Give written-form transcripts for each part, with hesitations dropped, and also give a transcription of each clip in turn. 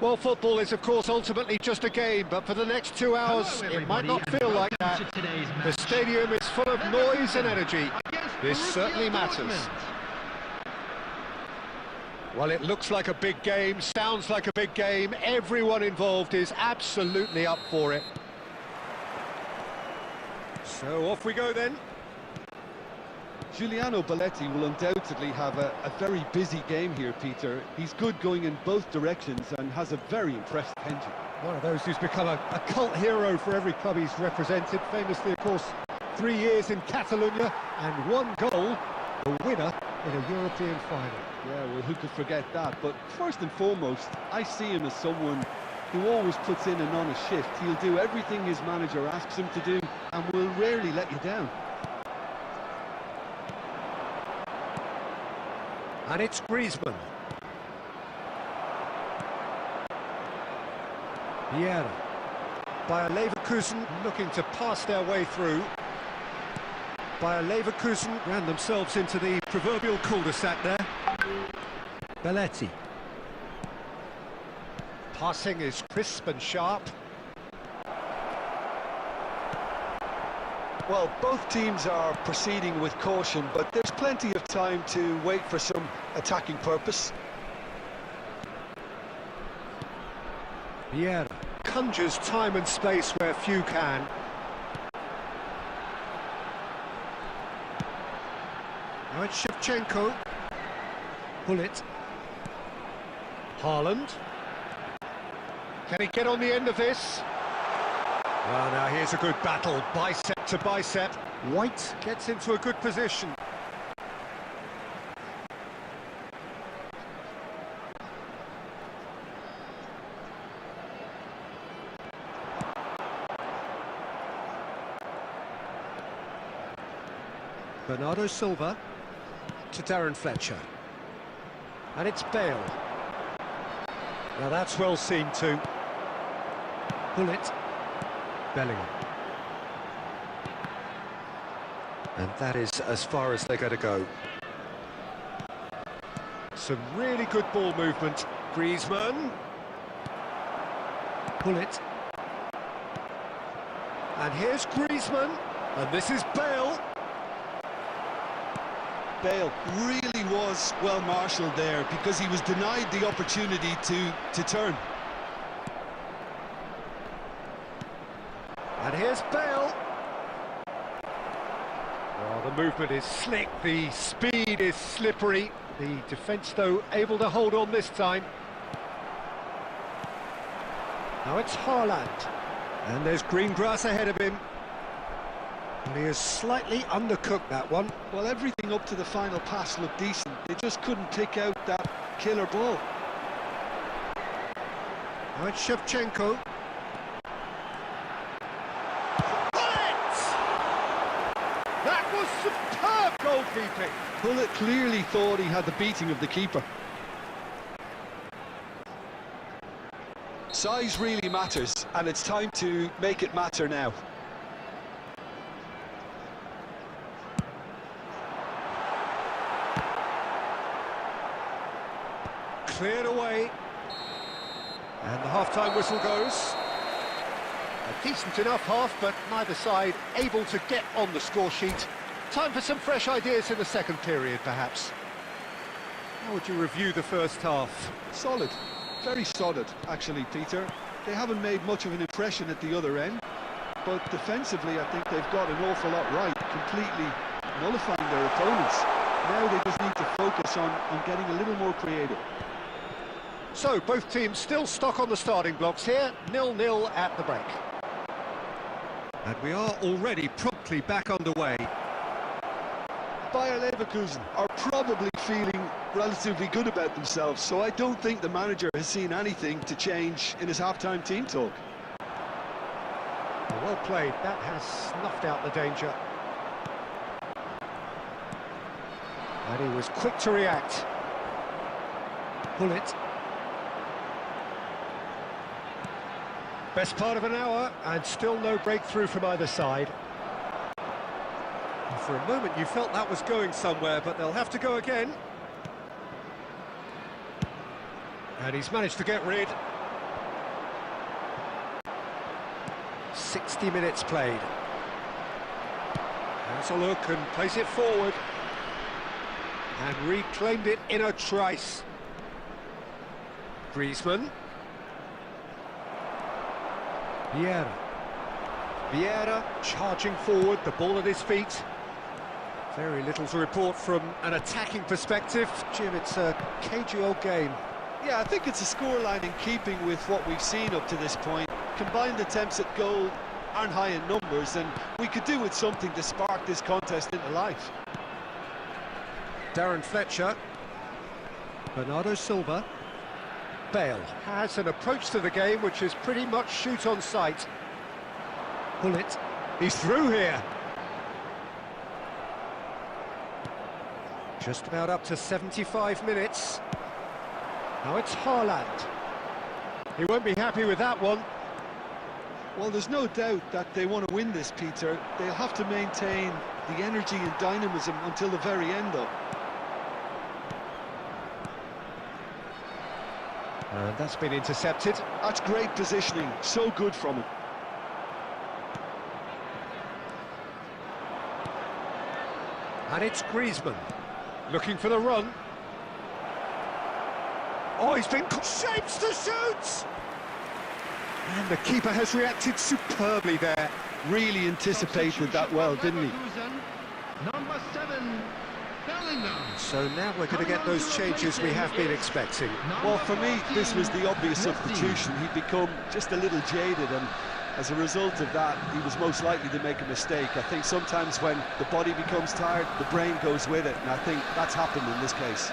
Well, football is, of course, ultimately just a game, but for the next 2 hours, it might not feel like that. The stadium is full of noise and energy. This certainly matters. Well, it looks like a big game, sounds like a big game. Everyone involved is absolutely up for it. So off we go then. Giuliano Belletti will undoubtedly have a very busy game here, Peter. He's good going in both directions and has a very impressive engine. One of those who's become a cult hero for every club he's represented. Famously, of course, 3 years in Catalonia and 1 goal, the winner in a European final. Yeah, well, who could forget that? But first and foremost, I see him as someone who always puts in an honest shift. He'll do everything his manager asks him to do and will rarely let you down. And it's Griezmann. Vieira. Bayer Leverkusen looking to pass their way through. Bayer Leverkusen ran themselves into the proverbial cul-de-sac there. Belletti. Passing is crisp and sharp. Well, both teams are proceeding with caution, but there's plenty of time to wait for some attacking purpose. Vieira conjures time and space where few can. Now it's Shevchenko. Pull it. Haaland. Can he get on the end of this? Well, now here's a good battle, bicep to bicep. White gets into a good position. Bernardo Silva to Darren Fletcher. And it's Bale. Now that's well seen too. Pull it. Bellingham. And that is as far as they're going to go. Some really good ball movement. Griezmann. Pull it. And here's Griezmann. And this is Bale. Bale really was well marshalled there because he was denied the opportunity to turn. And here's Bale. Well, the movement is slick, the speed is slippery. The defence, though, able to hold on this time. Now it's Haaland. And there's green grass ahead of him. And he has slightly undercooked that one. Well, everything up to the final pass looked decent. They just couldn't pick out that killer ball. Now it's Shevchenko. That was superb goalkeeping. Pullet clearly thought he had the beating of the keeper. Size really matters, and it's time to make it matter now. Cleared away. And the half-time whistle goes. A decent enough half, but neither side able to get on the score sheet. Time for some fresh ideas in the second period, perhaps. How would you review the first half? Solid. Very solid, actually, Peter. They haven't made much of an impression at the other end, but defensively I think they've got an awful lot right, completely nullifying their opponents. Now they just need to focus on getting a little more creative. So, both teams still stuck on the starting blocks here, 0-0 at the break. And we are already promptly back underway. Bayer Leverkusen are probably feeling relatively good about themselves, so I don't think the manager has seen anything to change in his half-time team talk. Well played, that has snuffed out the danger. And he was quick to react. Pull it. Best part of an hour, and still no breakthrough from either side. And for a moment you felt that was going somewhere, but they'll have to go again. And he's managed to get rid. 60 minutes played. Has a look and plays it forward. And reclaimed it in a trice. Griezmann. Vieira charging forward, the ball at his feet. Very little to report from an attacking perspective. Jim, it's a cagey old game. Yeah, I think it's a scoreline in keeping with what we've seen up to this point. Combined attempts at goal aren't high in numbers, and we could do with something to spark this contest into life. Darren Fletcher. Bernardo Silva. Bale has an approach to the game which is pretty much shoot on sight. Bullet. He's through here. Just about up to 75 minutes. Now it's Haaland. He won't be happy with that one. Well, there's no doubt that they want to win this, Peter. They'll have to maintain the energy and dynamism until the very end, though. And that's been intercepted. That's great positioning, so good from him. And it's Griezmann, looking for the run. Oh, he's been shapes to shoot! And the keeper has reacted superbly there. Really anticipated that well, didn't he? Number 7, Bellingham. So now we're going to get those changes we have been expecting. Well, for me, this was the obvious substitution. He'd become just a little jaded, and as a result of that, he was most likely to make a mistake. I think sometimes when the body becomes tired, the brain goes with it, and I think that's happened in this case.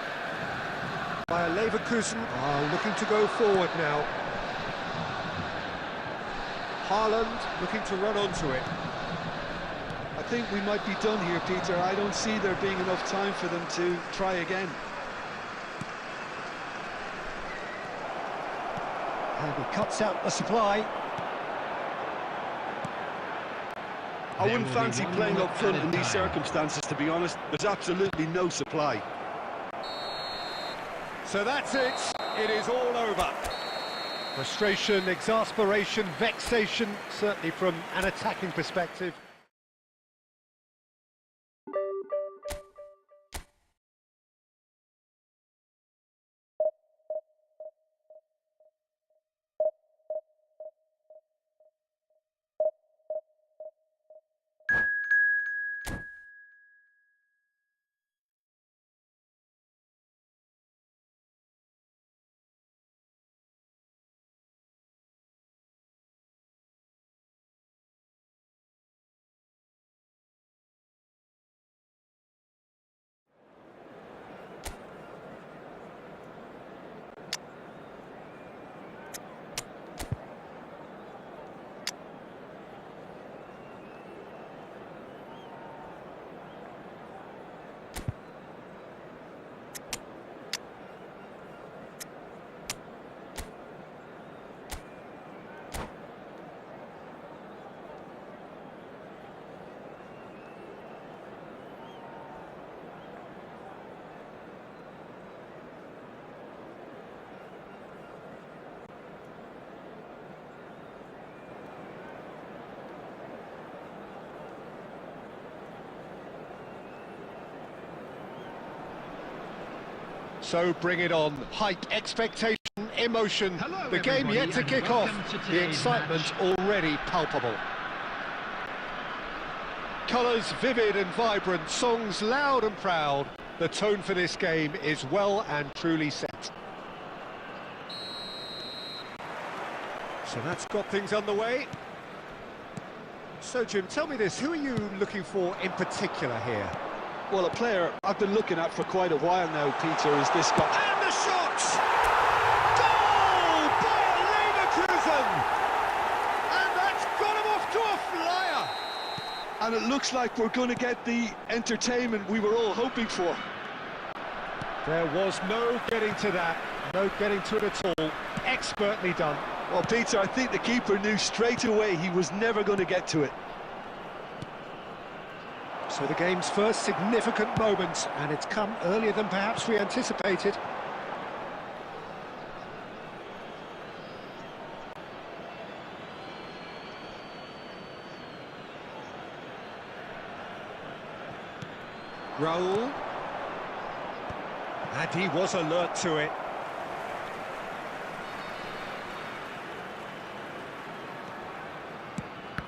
Bayer Leverkusen are looking to go forward now. Haaland looking to run onto it. I think we might be done here, Peter. I don't see there being enough time for them to try again. And he cuts out the supply. I wouldn't fancy playing up front in these circumstances, to be honest. There's absolutely no supply. So that's it. It is all over. Frustration, exasperation, vexation, certainly from an attacking perspective. So bring it on. Hype, expectation, emotion. Hello, the game yet to kick off. The excitement already palpable. Colours vivid and vibrant, songs loud and proud. The tone for this game is well and truly set. So that's got things underway. So Jim, tell me this, who are you looking for in particular here? Well, a player I've been looking at for quite a while now, Peter, is this guy. And the shot! Goal! Bayer Leverkusen! And that's got him off to a flyer! And it looks like we're going to get the entertainment we were all hoping for. There was no getting to that, no getting to it at all. Expertly done. Well, Peter, I think the keeper knew straight away he was never going to get to it. So the game's first significant moment, and it's come earlier than perhaps we anticipated. Raul. And he was alert to it.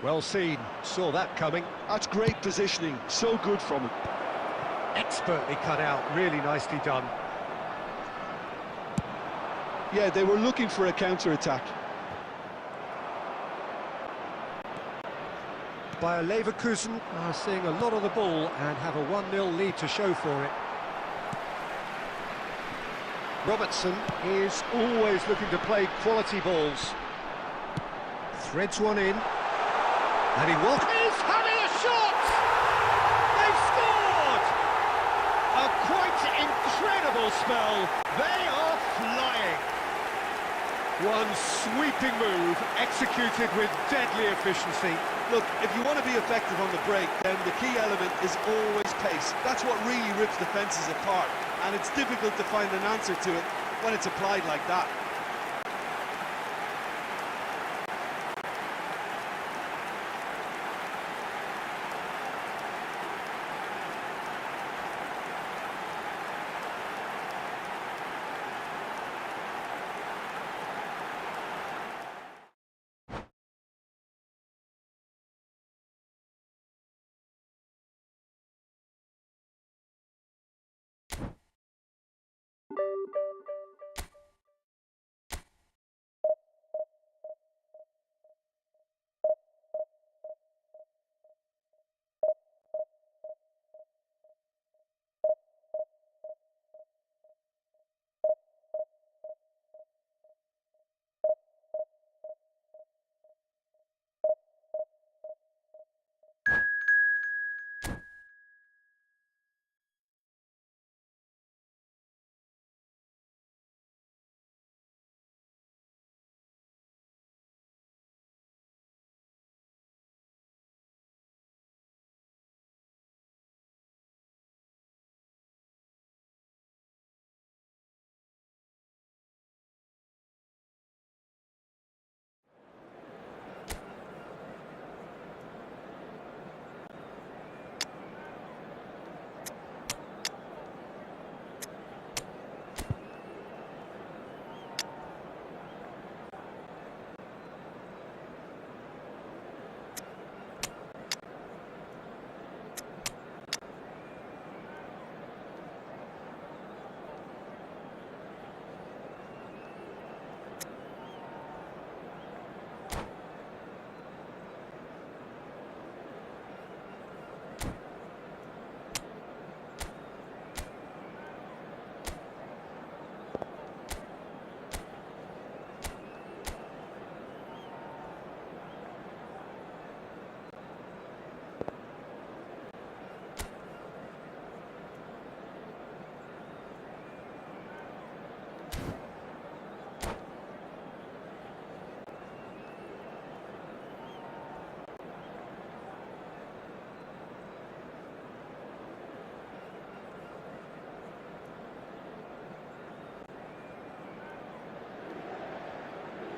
Well seen, saw that coming. That's great positioning, so good from him. Expertly cut out, really nicely done. Yeah, they were looking for a counter-attack. Bayer Leverkusen are seeing a lot of the ball and have a 1-0 lead to show for it. Robertson is always looking to play quality balls. Threads one in. And he walks. He's having a shot! They've scored! A quite incredible spell. They are flying. One sweeping move, executed with deadly efficiency. Look, if you want to be effective on the break, then the key element is always pace. That's what really rips defences apart, and it's difficult to find an answer to it when it's applied like that.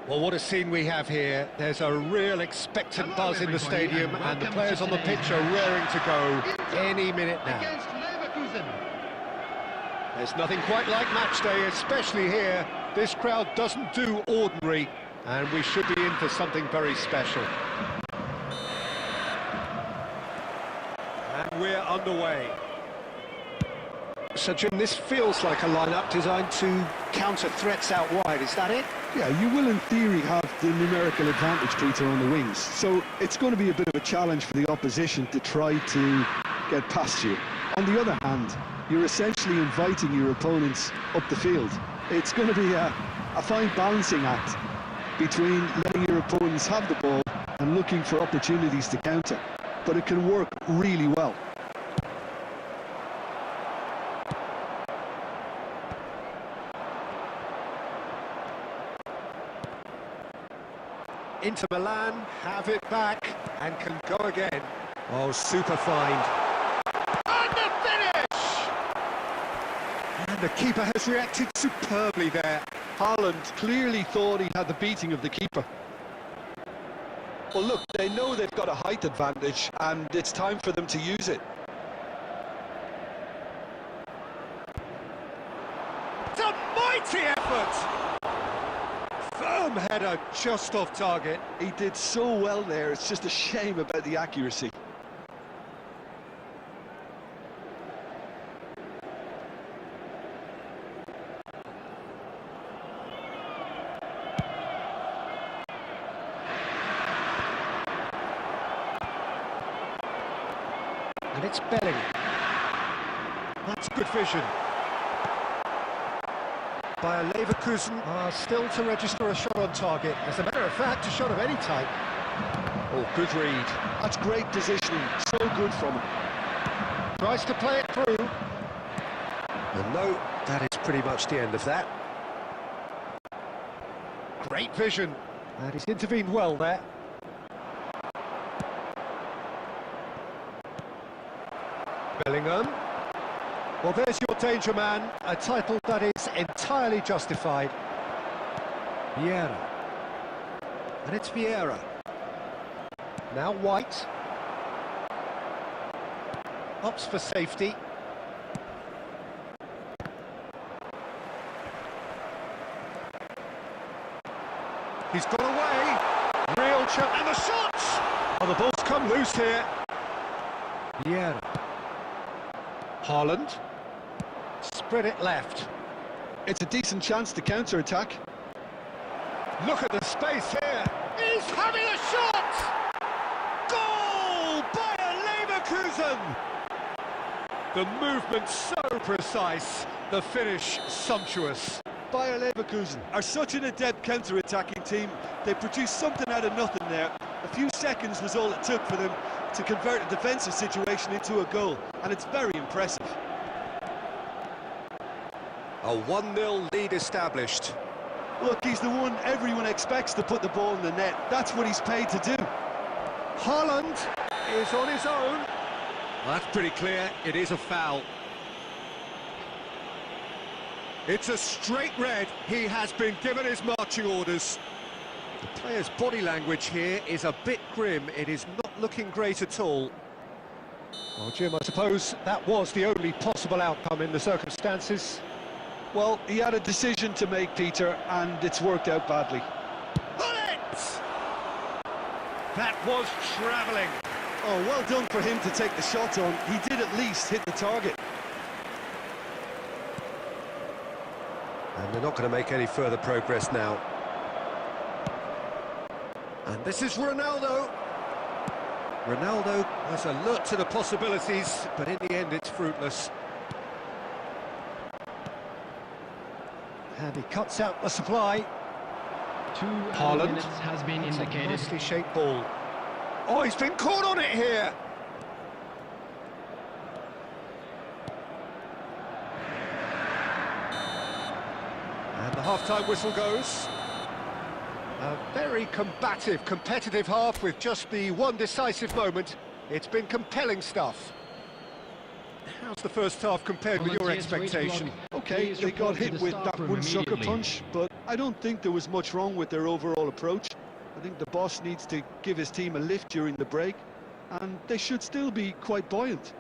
Well, what a scene we have here. There's a real expectant buzz in the stadium, and the players on the pitch are raring to go any minute now. Against Leverkusen. There's nothing quite like match day, especially here. This crowd doesn't do ordinary, and we should be in for something very special. And we're underway. So, Jim, this feels like a lineup designed to counter threats out wide, is that it? Yeah, you will in theory have the numerical advantage, Peter, on the wings. So it's going to be a bit of a challenge for the opposition to try to get past you. On the other hand, you're essentially inviting your opponents up the field. It's going to be a fine balancing act between letting your opponents have the ball and looking for opportunities to counter. But it can work really well. Inter Milan have it back and can go again. Oh, super find. And the finish! And the keeper has reacted superbly there. Haaland clearly thought he had the beating of the keeper. Well, look, they know they've got a height advantage, and it's time for them to use it. It's a mighty effort! Firm header, just off target. He did so well there, it's just a shame about the accuracy. And it's Belling. That's good vision. Bayer Leverkusen are still to register a shot on target. As a matter of fact, a shot of any type. Oh, good read. That's great positioning, so good from him. Tries to play it through. And no, that is pretty much the end of that. Great vision. And he's intervened well there. Bellingham. Well, there's your danger man, a title that is entirely justified. Vieira. And it's Vieira. Now White. Opts for safety. He's got away. Real chance. And the shots! Oh, the ball's come loose here. Vieira. Haaland. Spread it left. It's a decent chance to counter-attack. Look at the space here. He's having a shot! Goal! Bayer Leverkusen! The movement so precise, the finish sumptuous. Bayer Leverkusen are such an adept counter-attacking team. They produced something out of nothing there. A few seconds was all it took for them to convert a defensive situation into a goal, and it's very impressive. A 1-0 lead established. Look, he's the one everyone expects to put the ball in the net. That's what he's paid to do. Haaland is on his own. Well, that's pretty clear, it is a foul. It's a straight red. He has been given his marching orders. The player's body language here is a bit grim. It is not looking great at all. Well, Jim, I suppose that was the only possible outcome in the circumstances. Well, he had a decision to make, Peter, and it's worked out badly. Bullet! That was travelling. Oh, well done for him to take the shot on. He did at least hit the target. And they're not going to make any further progress now. And this is Ronaldo. Ronaldo was alert to the possibilities, but in the end it's fruitless. And he cuts out the supply. Haaland. Minutes has been indicated. Nicely shaped ball. Oh, he's been caught on it here. And the half-time whistle goes. A very combative, competitive half with just the one decisive moment. It's been compelling stuff. How's the first half compared with your expectation? Okay, they got hit with that one sucker punch, but I don't think there was much wrong with their overall approach. I think the boss needs to give his team a lift during the break, and they should still be quite buoyant.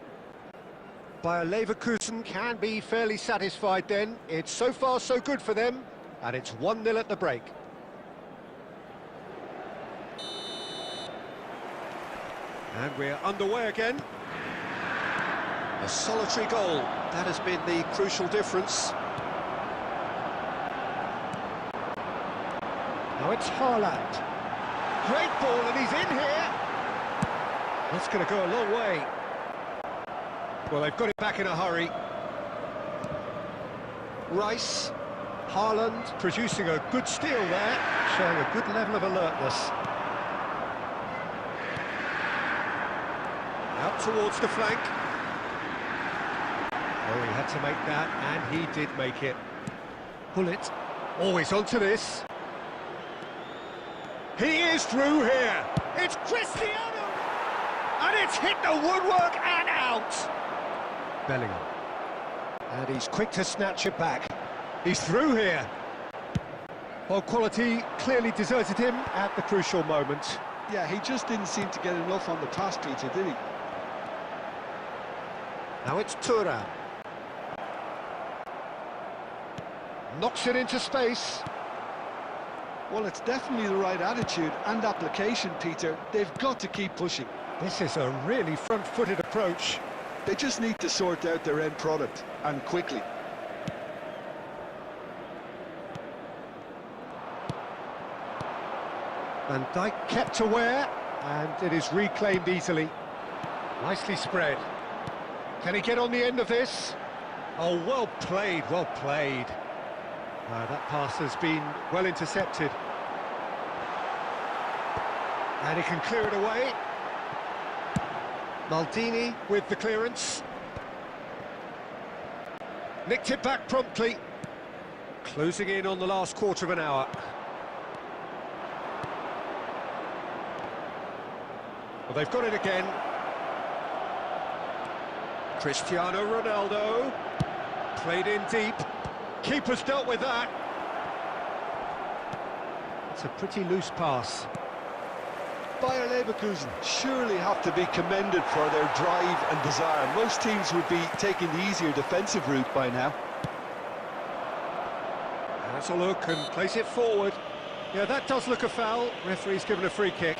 Bayer Leverkusen can be fairly satisfied then. It's so far so good for them, and it's 1-0 at the break. And we're underway again. A solitary goal, that has been the crucial difference. Now it's Haaland. Great ball, and he's in here. That's going to go a long way. Well, they've got it back in a hurry. Rice, Haaland producing a good steal there, showing a good level of alertness. Out towards the flank. Oh, he had to make that, and he did make it. Bullet. Always onto this. He is through here. It's Cristiano! And it's hit the woodwork and out. Bellingham. And he's quick to snatch it back. He's through here. Well, quality clearly deserted him at the crucial moment. Yeah, he just didn't seem to get enough on the pass, Peter, did he? Now it's Thuram. Knocks it into space. Well, it's definitely the right attitude and application, Peter. They've got to keep pushing. This is a really front-footed approach. They just need to sort out their end product, and quickly. Van Dijk kept aware, and it is reclaimed easily. Nicely spread. Can he get on the end of this? Oh, well played, well played. That pass has been well intercepted. And he can clear it away. Maldini with the clearance. Nicked it back promptly. Closing in on the last quarter of an hour. Well, they've got it again. Cristiano Ronaldo. Played in deep. Keeper's dealt with that. It's a pretty loose pass. Bayer Leverkusen surely have to be commended for their drive and desire. Most teams would be taking the easier defensive route by now. That's a look and place it forward. Yeah, that does look a foul. Referee's given a free kick.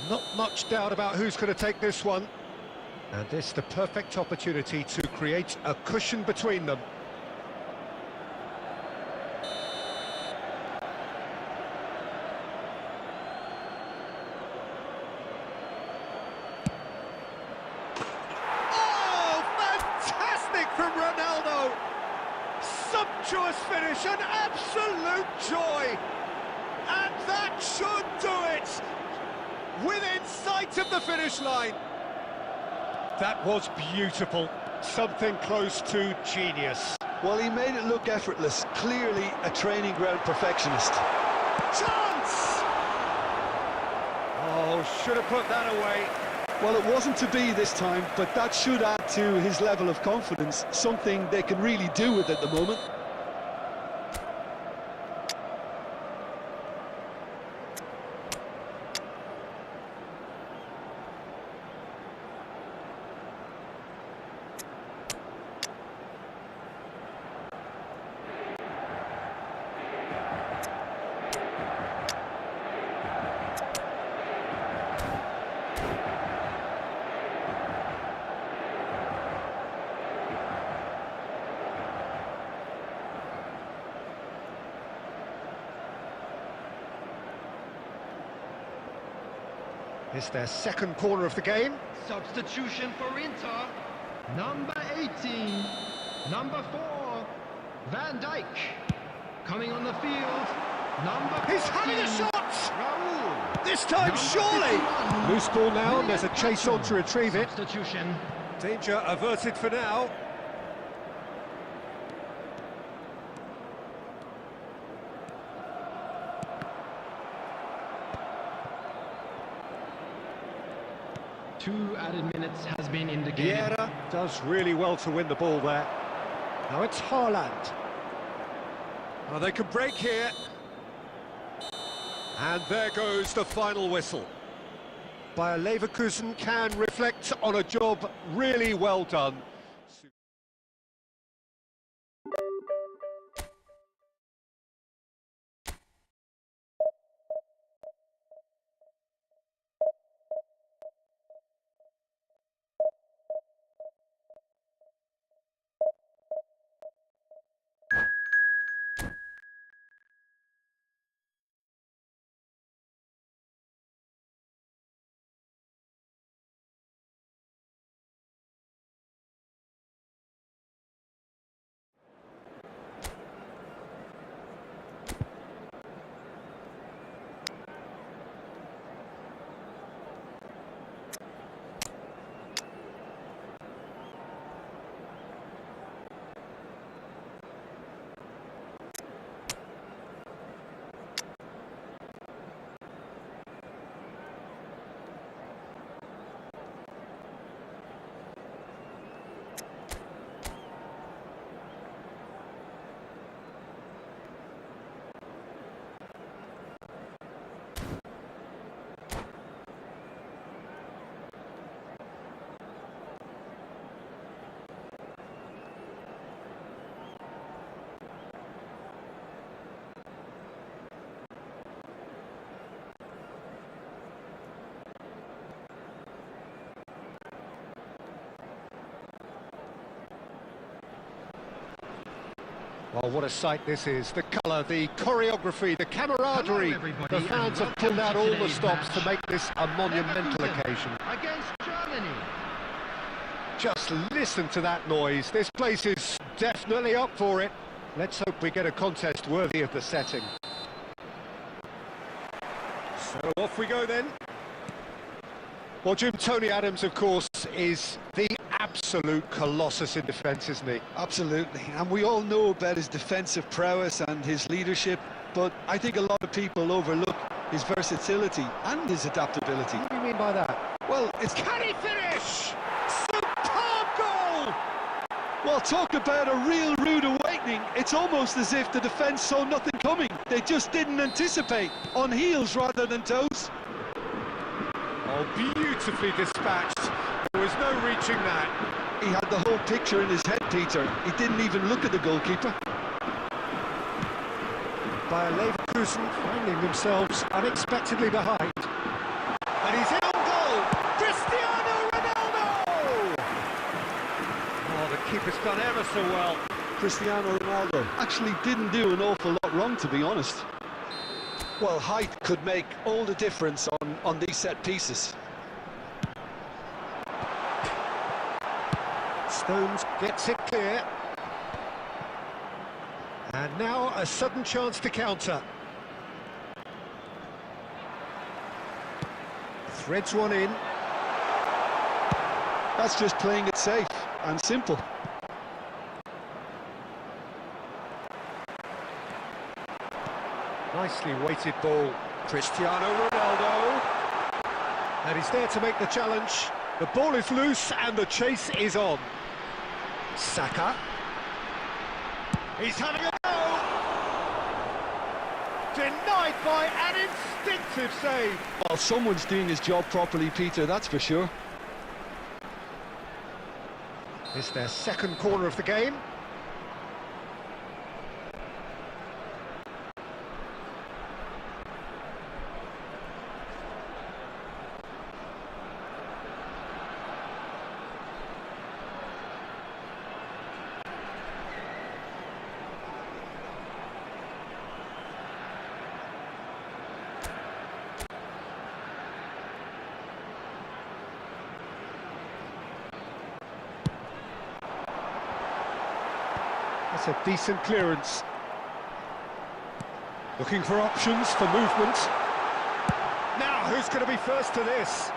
Not much doubt about who's going to take this one. And this the perfect opportunity to create a cushion between them. Oh, fantastic from Ronaldo! Sumptuous finish, an absolute joy! And that should do it! Within sight of the finish line. That was beautiful, something close to genius. Well, he made it look effortless, clearly a training ground perfectionist. Chance! Oh, should have put that away. Well, it wasn't to be this time, but that should add to his level of confidence, something they can really do with at the moment. It's their second corner of the game. Substitution for Inter. Number 18. Number 4. Van Dijk. Coming on the field. Number 14. He's having a shot! Raul. This time, Number surely! 51. Loose ball now, and there's a chase on to retrieve it. Substitution. Danger averted for now. Two added minutes has been indicated. Vieira does really well to win the ball there. Now it's Haaland. Oh, they can break here. And there goes the final whistle. Bayer Leverkusen can reflect on a job really well done. Well, what a sight this is. The colour, the choreography, the camaraderie. The fans have pulled out all the stops to make this a monumental occasion. Against Germany. Just listen to that noise. This place is definitely up for it. Let's hope we get a contest worthy of the setting. So off we go then. Well, Jim, Tony Adams, of course, is the absolute colossus in defence, isn't he? Absolutely, and we all know about his defensive prowess and his leadership, but I think a lot of people overlook his versatility and his adaptability. What do you mean by that? Well, it's... Can he finish? Superb goal! Well, talk about a real rude awakening. It's almost as if the defence saw nothing coming. They just didn't anticipate, on heels rather than toes. Oh, beautifully dispatched. There was no reaching that. He had the whole picture in his head, Peter. He didn't even look at the goalkeeper. Bayer Leverkusen finding themselves unexpectedly behind. And he's in on goal! Cristiano Ronaldo! Oh, the keeper's done ever so well. Cristiano Ronaldo actually didn't do an awful lot wrong, to be honest. Well, height could make all the difference on these set pieces. Stones gets it clear. And now a sudden chance to counter. Threads one in. That's just playing it safe and simple. Nicely weighted ball. Cristiano Ronaldo. And he's there to make the challenge. The ball is loose and the chase is on. Saka. He's having a go. Denied by an instinctive save. Well, someone's doing his job properly, Peter, that's for sure. It's their second corner of the game. That's a decent clearance. Looking for options for movement. Now, who's going to be first to this?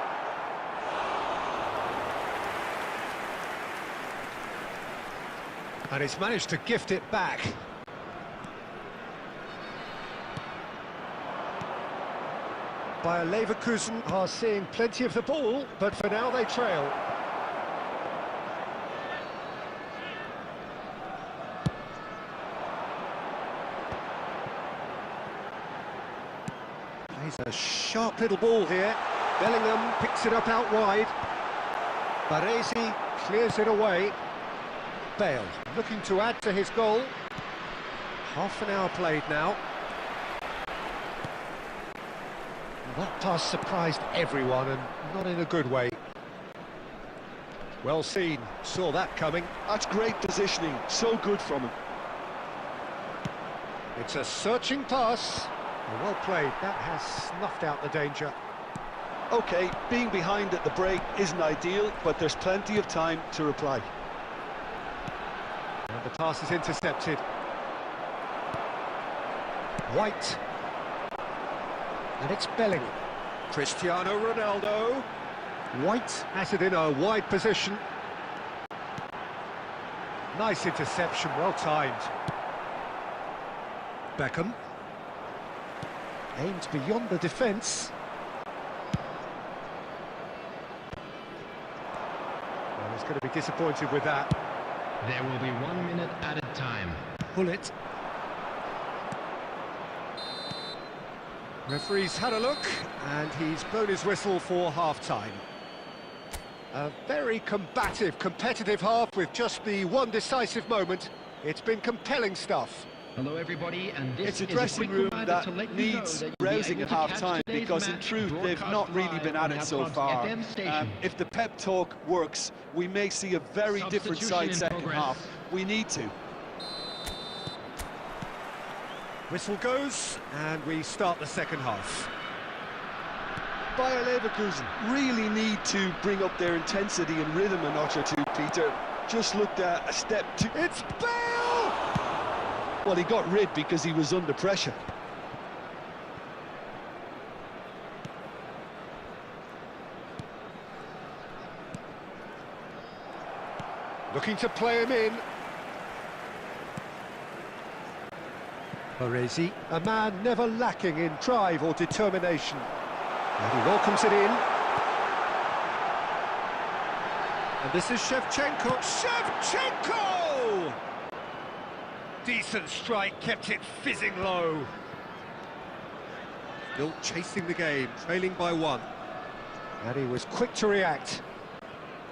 And he's managed to gift it back. Bayer Leverkusen are seeing plenty of the ball, but for now they trail. Plays a sharp little ball here. Bellingham picks it up out wide. Baresi clears it away. Bale looking to add to his goal. Half an hour played now. That pass surprised everyone, and not in a good way. Well seen, saw that coming. That's great positioning, so good from him. It's a searching pass. Well played, that has snuffed out the danger. OK, being behind at the break isn't ideal, but there's plenty of time to reply. And the pass is intercepted. White. And it's Bellingham. Cristiano Ronaldo. White has it in a wide position. Nice interception, well timed. Beckham. Aimed beyond the defence. Well, he's going to be disappointed with that. There will be 1 minute added time. Bullet. Referee's had a look, and he's blown his whistle for half-time. A very combative, competitive half with just the one decisive moment. It's been compelling stuff. Hello everybody, and this It's a is dressing quick room reminder that to let you needs know that you'll be rousing able at to catch half-time, today's because in match truth they've broadcast not really live been on at it our so Clubs far. FM station. If the pep talk works, we may see a very different Substitution side in second progress. half. We need to. Whistle goes, and we start the second half. Bayer Leverkusen really need to bring up their intensity and rhythm a notch or two, Peter. Just looked at a step too... It's Bale! Well, he got rid because he was under pressure. Looking to play him in. Baresi, a man never lacking in drive or determination. And he welcomes it in. And this is Shevchenko. Shevchenko! Decent strike, kept it fizzing low. Still chasing the game, trailing by 1. And he was quick to react.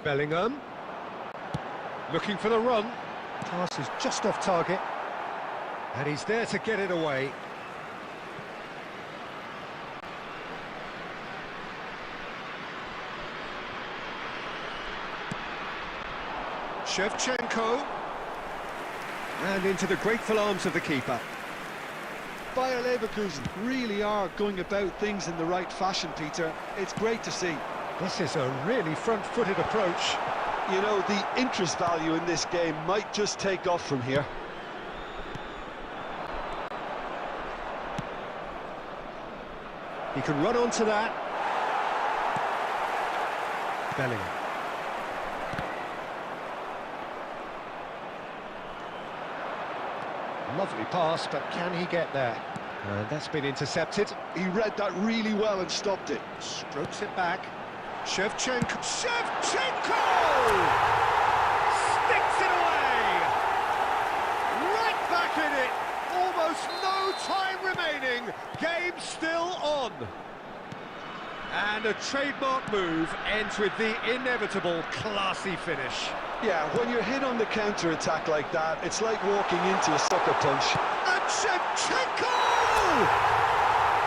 Bellingham. Looking for the run. Pass is just off target. And he's there to get it away. Shevchenko. And into the grateful arms of the keeper. Bayer Leverkusen really are going about things in the right fashion, Peter. It's great to see. This is a really front-footed approach. You know, the interest value in this game might just take off from here. He can run onto that. Bellingham. Lovely pass, but can he get there? And that's been intercepted. He read that really well and stopped it. Strokes it back. Shevchenko. Shevchenko! Sticks it away! Right back in it! Almost no time remaining. Game still on. And a trademark move ends with the inevitable classy finish. Yeah, when you're hit on the counter-attack like that, it's like walking into a sucker punch. And Shevchenko!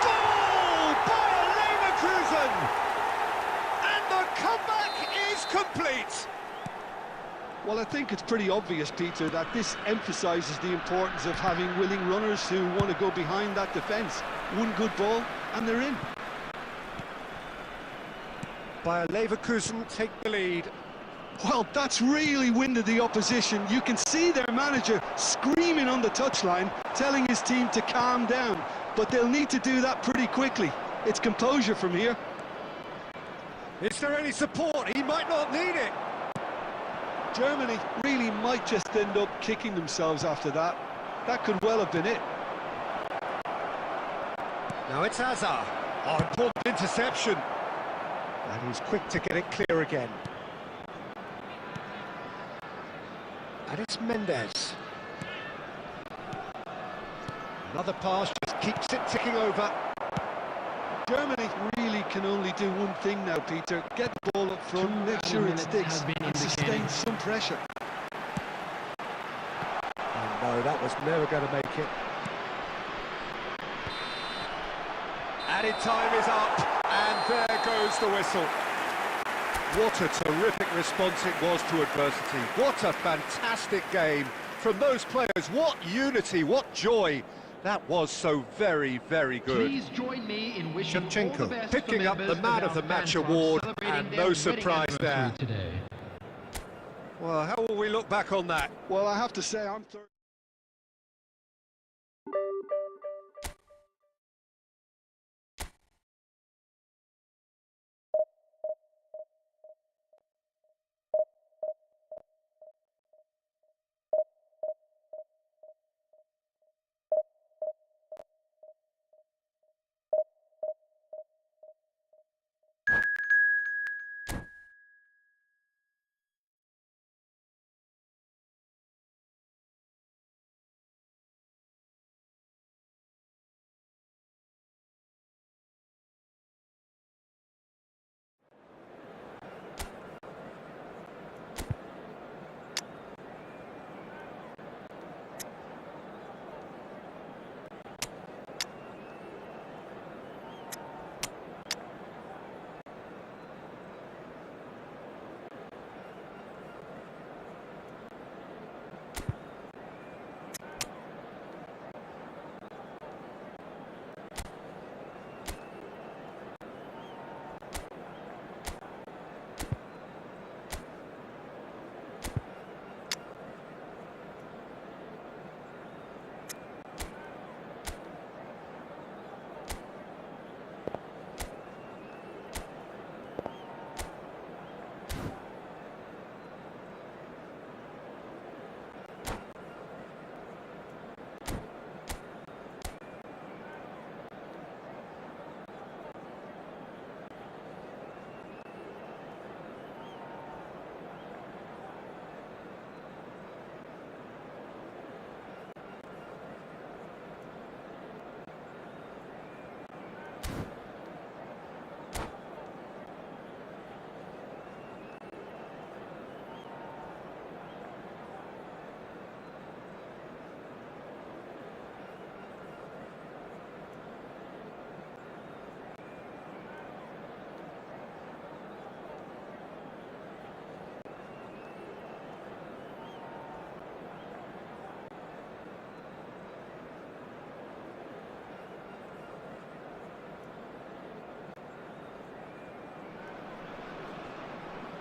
Goal by Leverkusen! And the comeback is complete! Well, I think it's pretty obvious, Peter, that this emphasises the importance of having willing runners who want to go behind that defence. One good ball, and they're in. Bayer Leverkusen take the lead. Well, that's really winded the opposition. You can see their manager screaming on the touchline, telling his team to calm down. But they'll need to do that pretty quickly. It's composure from here. Is there any support? He might not need it. Germany really might just end up kicking themselves after that. That could well have been it. Now it's Hazard. Oh, important interception. And he's quick to get it clear again. And it's Mendes. Another pass just keeps it ticking over. Germany really can only do one thing now, Peter. Get the ball up front, make sure it sticks, and sustain some pressure. Oh no, that was never going to make it. Added time is up, and there goes the whistle. What a terrific response it was to adversity. What a fantastic game from those players. What unity, what joy. That was so very, very good. Please join me in wishing all the Shevchenko best picking for up the members Man of of the our Match fan club award, celebrating and their no wedding surprise there. anniversary today. Well, how will we look back on that? Well, I have to say, I'm third.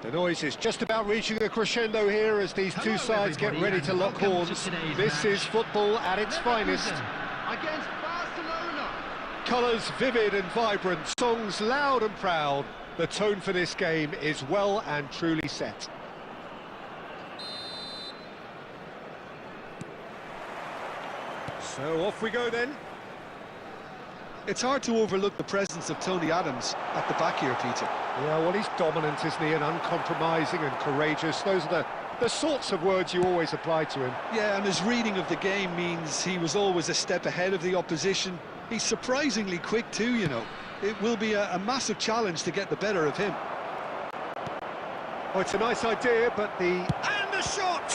The noise is just about reaching a crescendo here as these two sides get ready to lock horns. This is football at its finest. Against Barcelona. Colours vivid and vibrant, songs loud and proud. The tone for this game is well and truly set. So off we go then. It's hard to overlook the presence of Tony Adams at the back here, Peter. Yeah, well, he's dominant, isn't he, and uncompromising and courageous. Those are the sorts of words you always apply to him. Yeah, and his reading of the game means he was always a step ahead of the opposition. He's surprisingly quick too, you know. It will be a massive challenge to get the better of him. Oh, it's a nice idea, but and the shot!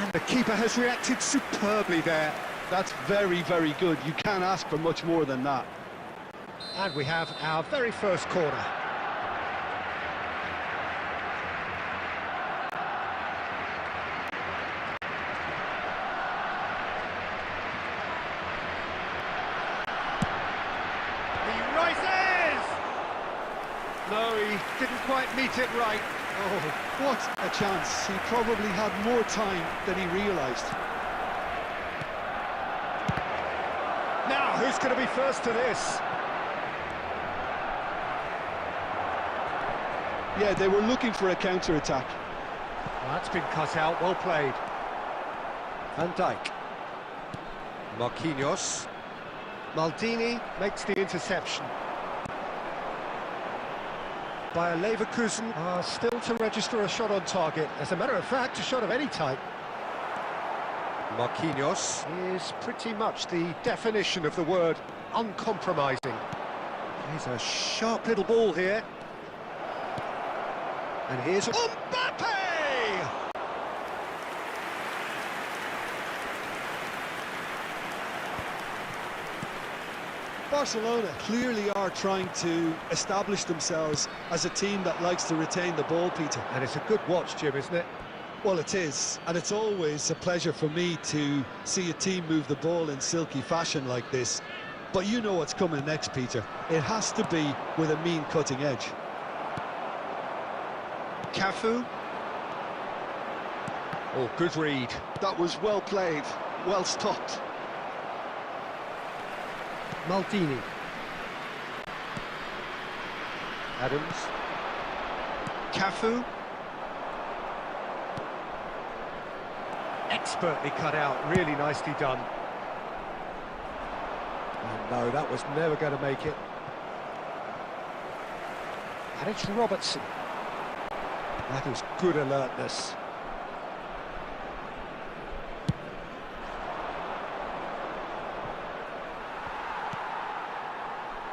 And the keeper has reacted superbly there. That's very, very good. You can't ask for much more than that. And we have our very first corner. He rises! No, he didn't quite meet it right. Oh, what a chance. He probably had more time than he realised. Now, who's going to be first to this? Yeah, they were looking for a counter-attack. Well, that's been cut out, well played. Van Dijk. Marquinhos. Maldini makes the interception. Bayer Leverkusen are still to register a shot on target. As a matter of fact, a shot of any type. Marquinhos is pretty much the definition of the word uncompromising. Here's a sharp little ball here. And here's Mbappe! Barcelona clearly are trying to establish themselves as a team that likes to retain the ball, Peter. And it's a good watch, Jim, isn't it? Well, it is, and it's always a pleasure for me to see a team move the ball in silky fashion like this. But you know what's coming next, Peter. It has to be with a mean cutting edge. Cafu. Oh, good read. That was well played, well stopped. Maldini. Adams. Cafu. Expertly cut out, really nicely done. Oh no, that was never going to make it. And it's Robertson. That is good alertness.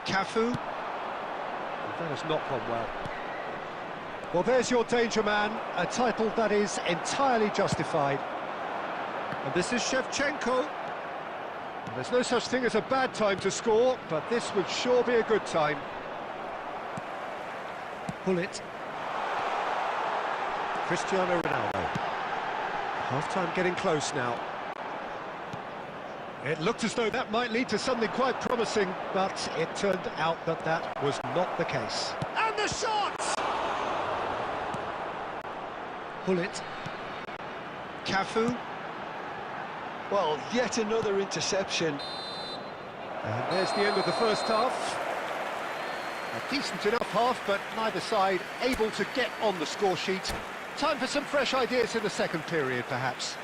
Cafu. That has not gone well. Well, there's your danger man, a title that is entirely justified. And this is Shevchenko. And there's no such thing as a bad time to score, but this would sure be a good time. Pull it. Cristiano Ronaldo. Half-time getting close now. It looked as though that might lead to something quite promising, but it turned out that that was not the case. And the shot! Pull it. Cafu. Well, yet another interception. And there's the end of the first half. A decent enough half, but neither side able to get on the score sheet. Time for some fresh ideas in the second period, perhaps.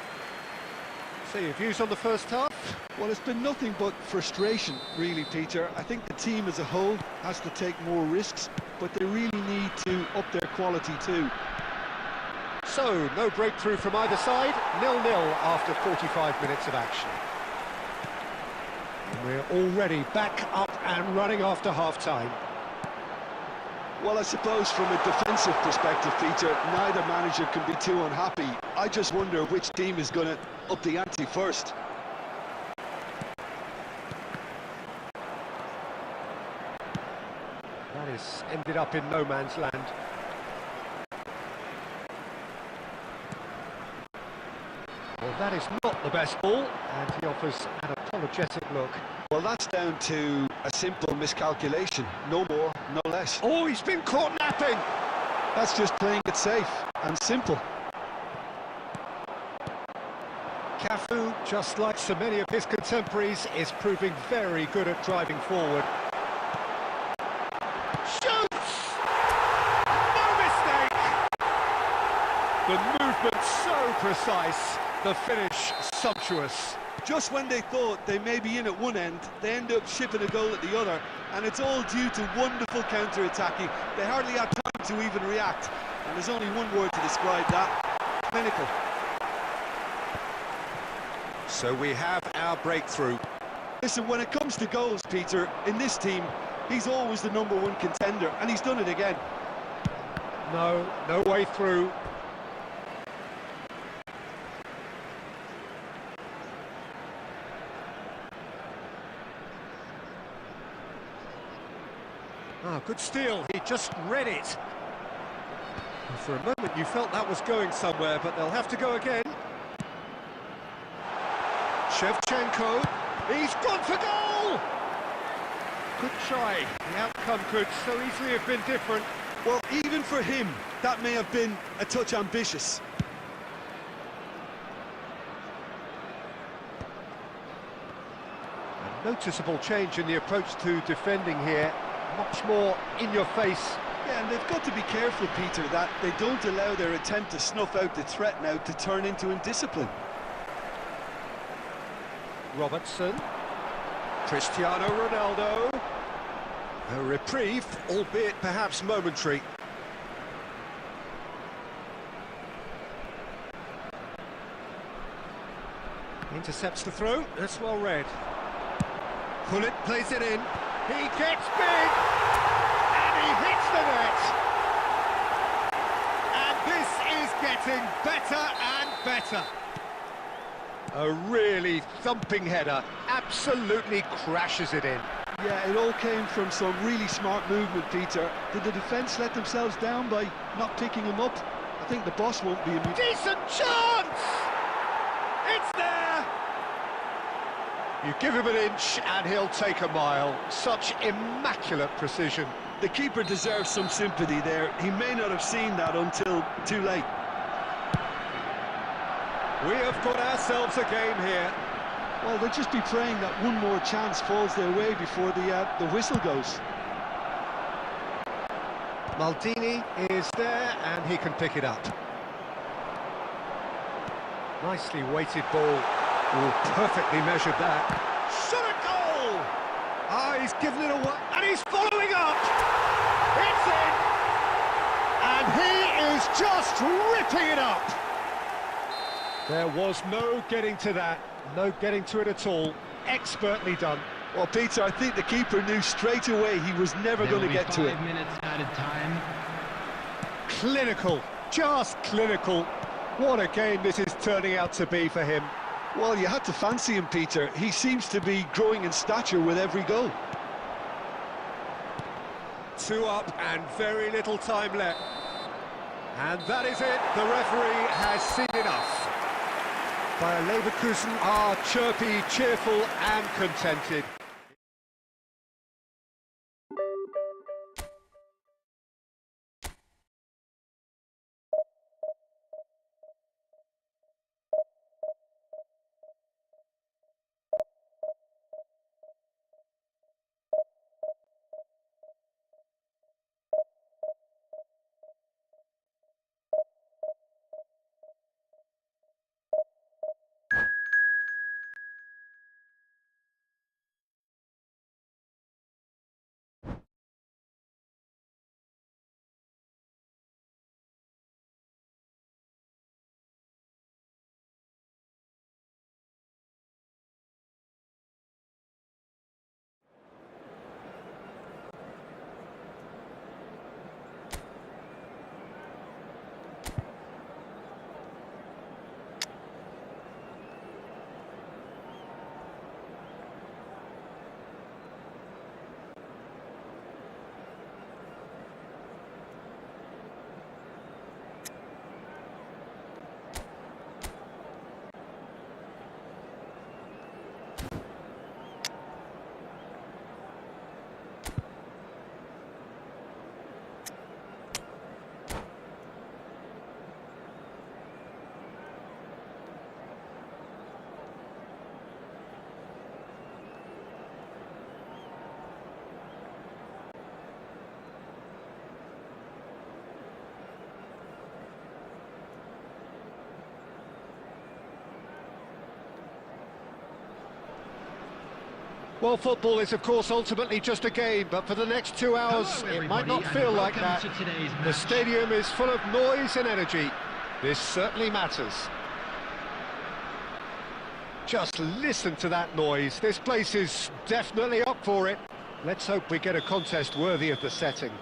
So your views on the first half? Well, it's been nothing but frustration, really, Peter. I think the team as a whole has to take more risks, but they really need to up their quality too. So, no breakthrough from either side, 0-0 after 45 minutes of action. And we're already back up and running after half-time. Well, I suppose from a defensive perspective, Peter, neither manager can be too unhappy. I just wonder which team is going to up the ante first. That has ended up in no man's land. Well, that is not the best ball, and he offers an apologetic look. Well, that's down to a simple miscalculation. No more, no less. Oh, he's been caught napping! That's just playing it safe and simple. Cafu, just like so many of his contemporaries, is proving very good at driving forward. Shoots! No mistake! The movement so precise, the finish sumptuous. Just when they thought they may be in at one end, they end up shipping a goal at the other, and it's all due to wonderful counter-attacking. They hardly had time to even react, and there's only one word to describe that: clinical. So we have our breakthrough. Listen, when it comes to goals, Peter, in this team, he's always the #1 contender, and he's done it again. No way through. Ah, good steal, he just read it. For a moment you felt that was going somewhere, but they'll have to go again. Shevchenko, he's gone for goal! Good try, the outcome could so easily have been different. Well, even for him, that may have been a touch ambitious. A noticeable change in the approach to defending here, much more in your face. Yeah, and they've got to be careful, Peter, that they don't allow their attempt to snuff out the threat now to turn into indiscipline. Robertson, Cristiano Ronaldo, a reprieve, albeit perhaps momentary. Intercepts the throw, that's well read. Pullet plays it in, he gets big, and he hits the net. And this is getting better and better. A really thumping header, absolutely crashes it in. Yeah, it all came from some really smart movement, Peter. Did the defence let themselves down by not picking him up? I think the boss won't be amused. Decent chance! It's there! You give him an inch and he'll take a mile. Such immaculate precision. The keeper deserves some sympathy there. He may not have seen that until too late. We have got ourselves a game here. Well, they'll just be praying that one more chance falls their way before the whistle goes. Maldini is there and he can pick it up. Nicely weighted ball. Oh, perfectly measured that. Shot a goal! Ah, he's given it away and he's following up! It's in! And he is just ripping it up! There was no getting to that, no getting to it at all. Expertly done. Well, Peter, I think the keeper knew straight away he was never going to get to it. 5 minutes added time. Clinical, just clinical. What a game this is turning out to be for him. Well, you had to fancy him, Peter. He seems to be growing in stature with every goal. 2 up and very little time left. And that is it, the referee has seen enough. Bayer Leverkusen are chirpy, cheerful and contented. Well, football is, of course, ultimately just a game, but for the next 2 hours, Hello, it might not everybody, feel and like that. welcome to today's The match. stadium is full of noise and energy. This certainly matters. Just listen to that noise. This place is definitely up for it. Let's hope we get a contest worthy of the setting.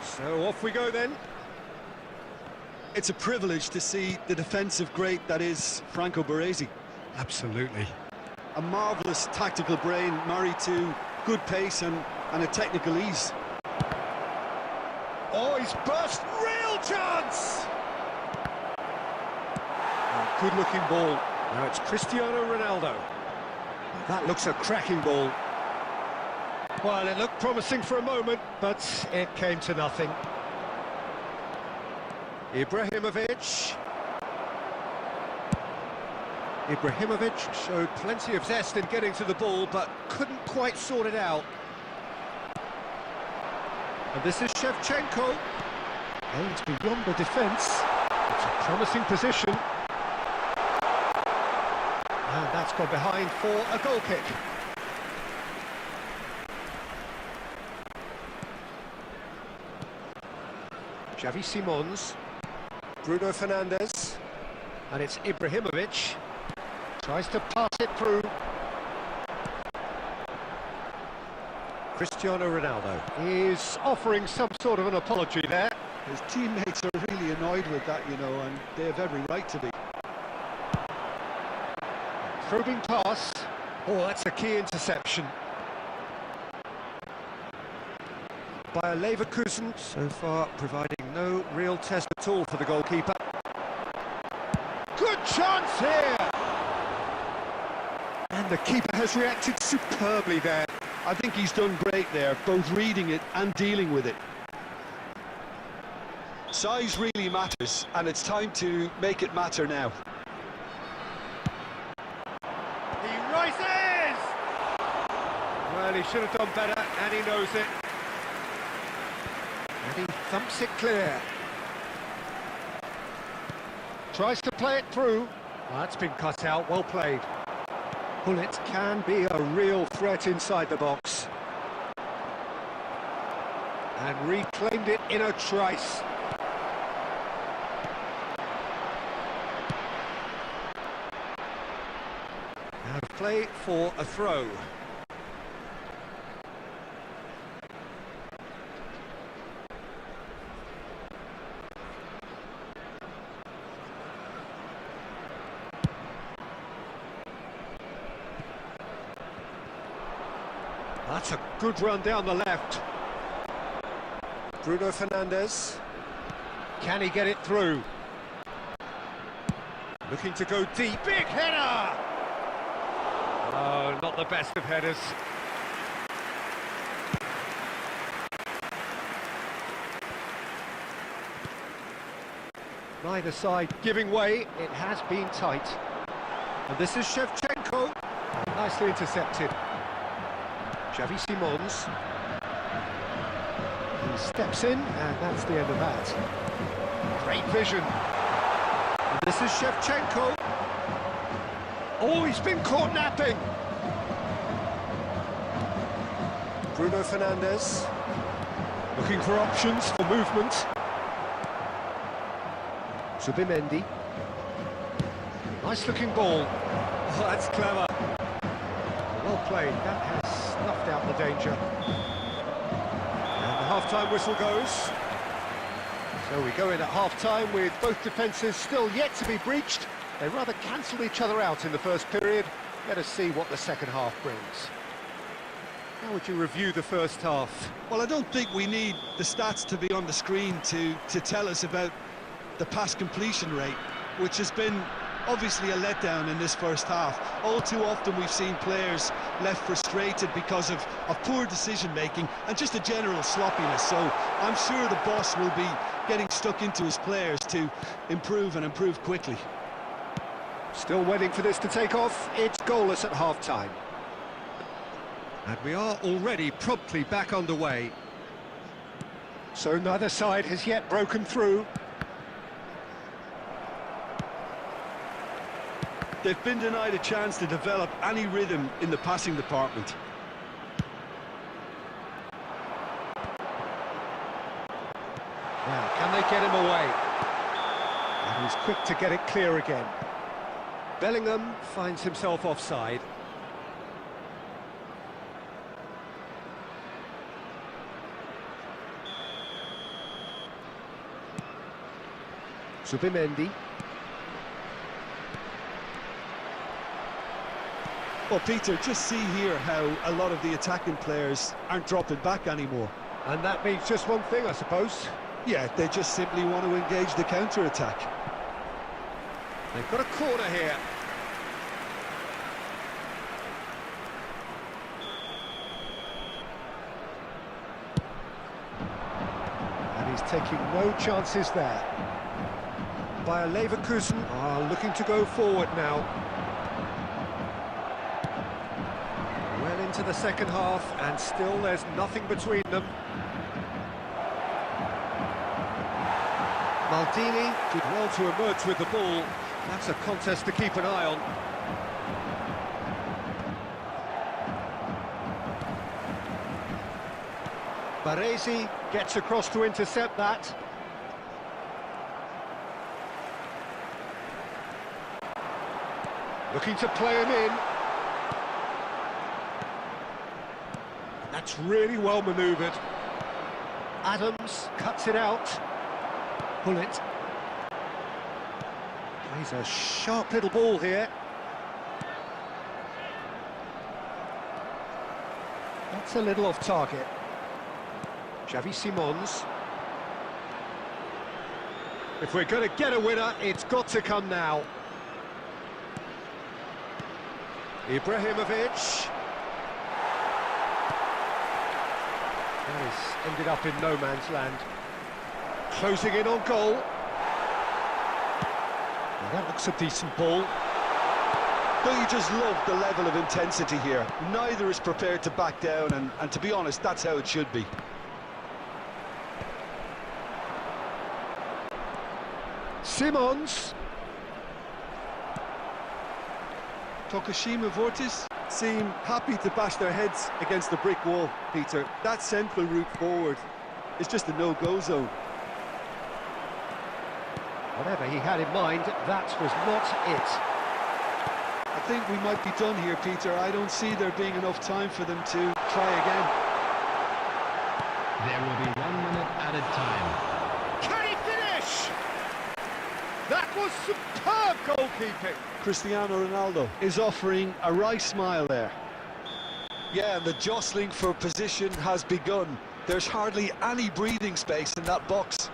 So off we go then. It's a privilege to see the defensive great that is Franco Baresi. Absolutely. A marvellous tactical brain married to good pace and a technical ease. Oh, he's burst! Real chance! Oh, good-looking ball. Now it's Cristiano Ronaldo. That looks a cracking ball. Well, it looked promising for a moment, but it came to nothing. Ibrahimovic. Ibrahimovic showed plenty of zest in getting to the ball, but couldn't quite sort it out. And this is Shevchenko. Aims beyond the defence. It's a promising position. And that's gone behind for a goal kick. Xavi Simons. Bruno Fernandes. And it's Ibrahimovic. Tries to pass it through. Cristiano Ronaldo is offering some sort of an apology there. His teammates are really annoyed with that, you know, and they have every right to be. Probing pass. Oh, that's a key interception. By Leverkusen, so far providing no real test at all for the goalkeeper. Good chance here! And the keeper has reacted superbly there. I think he's done great there, both reading it and dealing with it. Size really matters, and it's time to make it matter now. He rises! Well, he should have done better, and he knows it. And he thumps it clear. Tries to play it through. Well, that's been cut out, well played. Bullet can be a real threat inside the box. And reclaimed it in a trice. Now play for a throw. That's a good run down the left. Bruno Fernandes. Can he get it through? Looking to go deep. Big header! Oh, not the best of headers. Neither side giving way. It has been tight. And this is Shevchenko. Nicely intercepted. Xavi Simons. He steps in, and that's the end of that. Great vision. And this is Shevchenko. Oh, he's been caught napping. Bruno Fernandes. Looking for options for movement. Zubimendi. Nice looking ball. Oh, that's clever. Well played. That has snuffed out the danger. And the half-time whistle goes. So we go in at half-time with both defences still yet to be breached. They rather cancelled each other out in the first period. Let us see what the second half brings. How would you review the first half? Well, I don't think we need the stats to be on the screen to tell us about the pass completion rate, which has been obviously a letdown in this first half. All too often we've seen players left frustrated because of poor decision-making and just a general sloppiness. So I'm sure the boss will be getting stuck into his players to improve and improve quickly. Still waiting for this to take off. It's goalless at half-time. And we are already promptly back underway. So neither side has yet broken through. They've been denied a chance to develop any rhythm in the passing department. Now, can they get him away? And he's quick to get it clear again. Bellingham finds himself offside. Zubimendi. Well, Peter, just see here how a lot of the attacking players aren't dropping back anymore. And that means just one thing, I suppose. Yeah, they just simply want to engage the counter-attack. They've got a corner here. And he's taking no chances there. Bayer Leverkusen are looking to go forward now. Well into the second half, and still there's nothing between them. Maldini did well to emerge with the ball. That's a contest to keep an eye on. Baresi gets across to intercept that. Looking to play him in. That's really well manoeuvred. Adams cuts it out. Bullet. Plays a sharp little ball here. That's a little off target. Xavi Simons. If we're going to get a winner, it's got to come now. Ibrahimovic. That has ended up in no man's land. Closing in on goal. Well, that looks a decent ball. Don't you just love the level of intensity here? Neither is prepared to back down, and to be honest, that's how it should be. Simons. Tokushima Vortis seem happy to bash their heads against the brick wall, Peter. That central route forward is just a no-go zone. Whatever he had in mind, that was not it. I think we might be done here, Peter. I don't see there being enough time for them to try again. There will be 1 minute added time. Can he finish? That was superb goalkeeping. Cristiano Ronaldo is offering a wry smile there. Yeah, and the jostling for position has begun. There's hardly any breathing space in that box.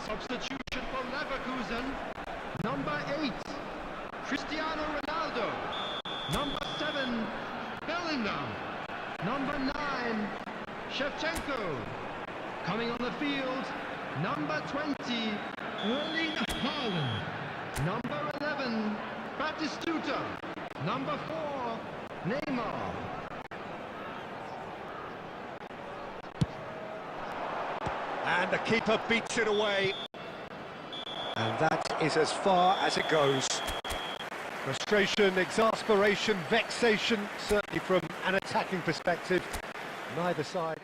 Substitution for Leverkusen. Number 8, Cristiano Ronaldo. Number 7, Bellingham. Number 9, Shevchenko. Coming on the field, number 20, Erling Haaland. Number 11, Batistuta. Number 4, Neymar. And the keeper beats it away. And that is as far as it goes. Frustration, exasperation, vexation, certainly from an attacking perspective. Neither side.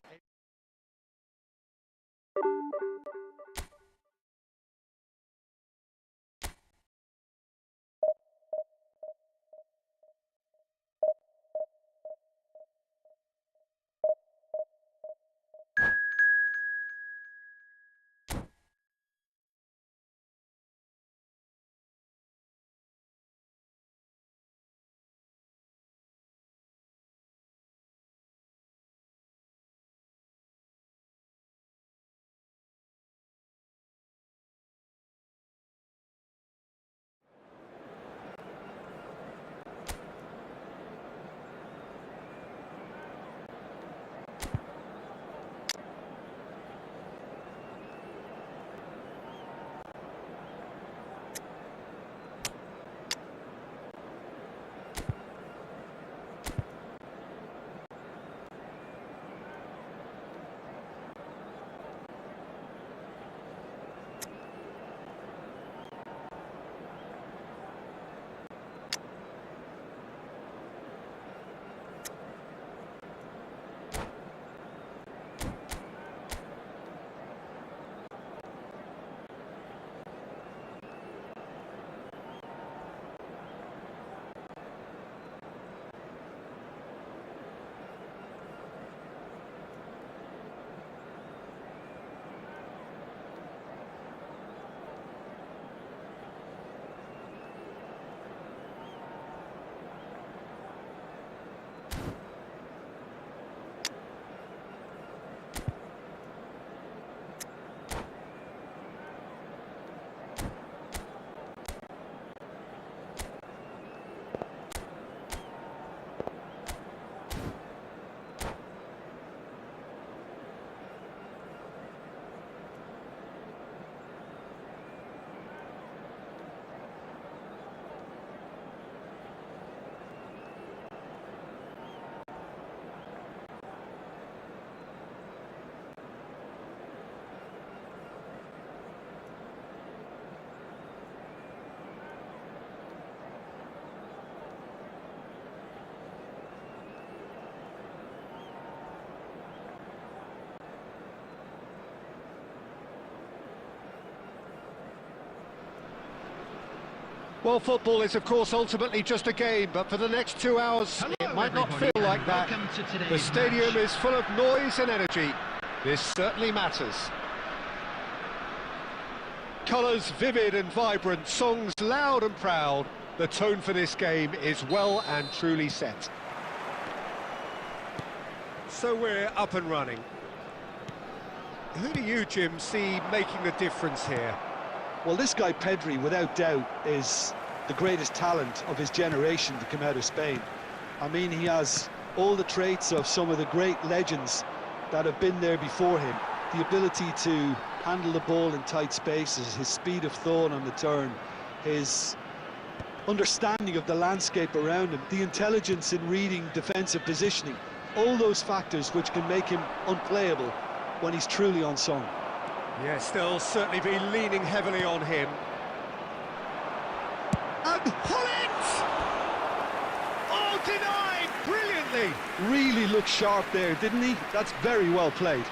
Well, football is, of course, ultimately just a game, but for the next 2 hours, Hello, it might not everybody, feel like and that. welcome to today's The stadium match. is full of noise and energy. This certainly matters. Colours vivid and vibrant, songs loud and proud. The tone for this game is well and truly set. So we're up and running. Who do you, Jim, see making the difference here? Well, this guy Pedri, without doubt, is the greatest talent of his generation to come out of Spain. I mean, he has all the traits of some of the great legends that have been there before him. The ability to handle the ball in tight spaces, his speed of thought on the turn, his understanding of the landscape around him, the intelligence in reading defensive positioning, all those factors which can make him unplayable when he's truly on song. Yes, they'll certainly be leaning heavily on him. And pull it! Oh, denied brilliantly! Really looked sharp there, didn't he? That's very well played.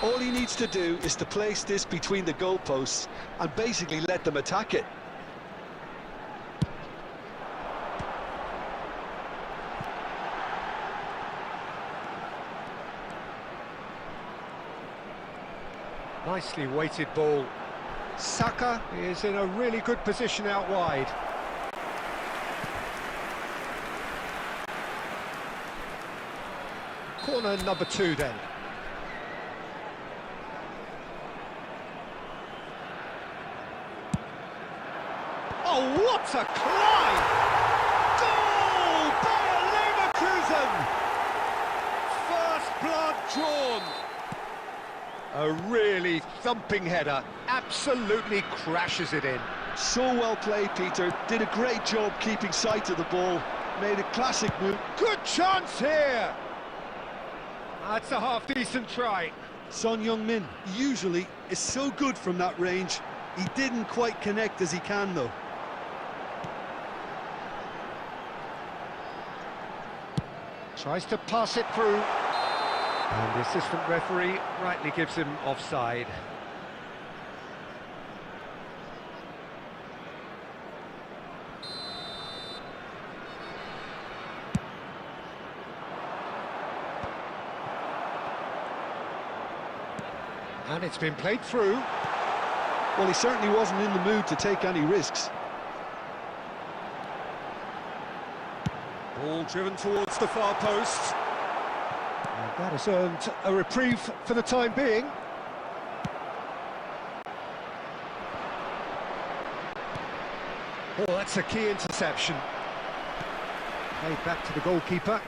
All he needs to do is to place this between the goalposts and basically let them attack it. Nicely weighted ball. Saka is in a really good position out wide. Corner number 2 then. Oh, what a climb! Goal! Bayer Leverkusen! First blood drawn. A really thumping header, absolutely crashes it in. So well played, Peter. Did a great job keeping sight of the ball. Made a classic move. Good chance here! That's a half-decent try. Son Heung-min usually is so good from that range. He didn't quite connect as he can, though. Tries to pass it through. And the assistant referee rightly gives him offside. And it's been played through. Well, he certainly wasn't in the mood to take any risks. Ball driven towards the far post. And that has earned a reprieve for the time being. Oh, that's a key interception. Played back to the goalkeeper.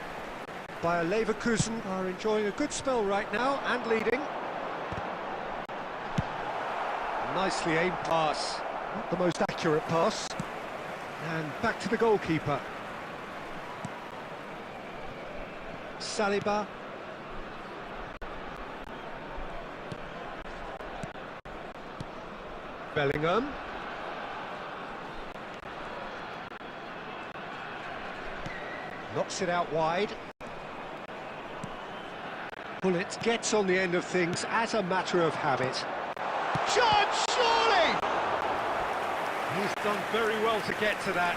Bayer Leverkusen are enjoying a good spell right now and leading. Nicely aimed pass. Not the most accurate pass. And back to the goalkeeper. Saliba. Bellingham. Knocks it out wide. Bullet gets on the end of things as a matter of habit. Chance, surely! He's done very well to get to that.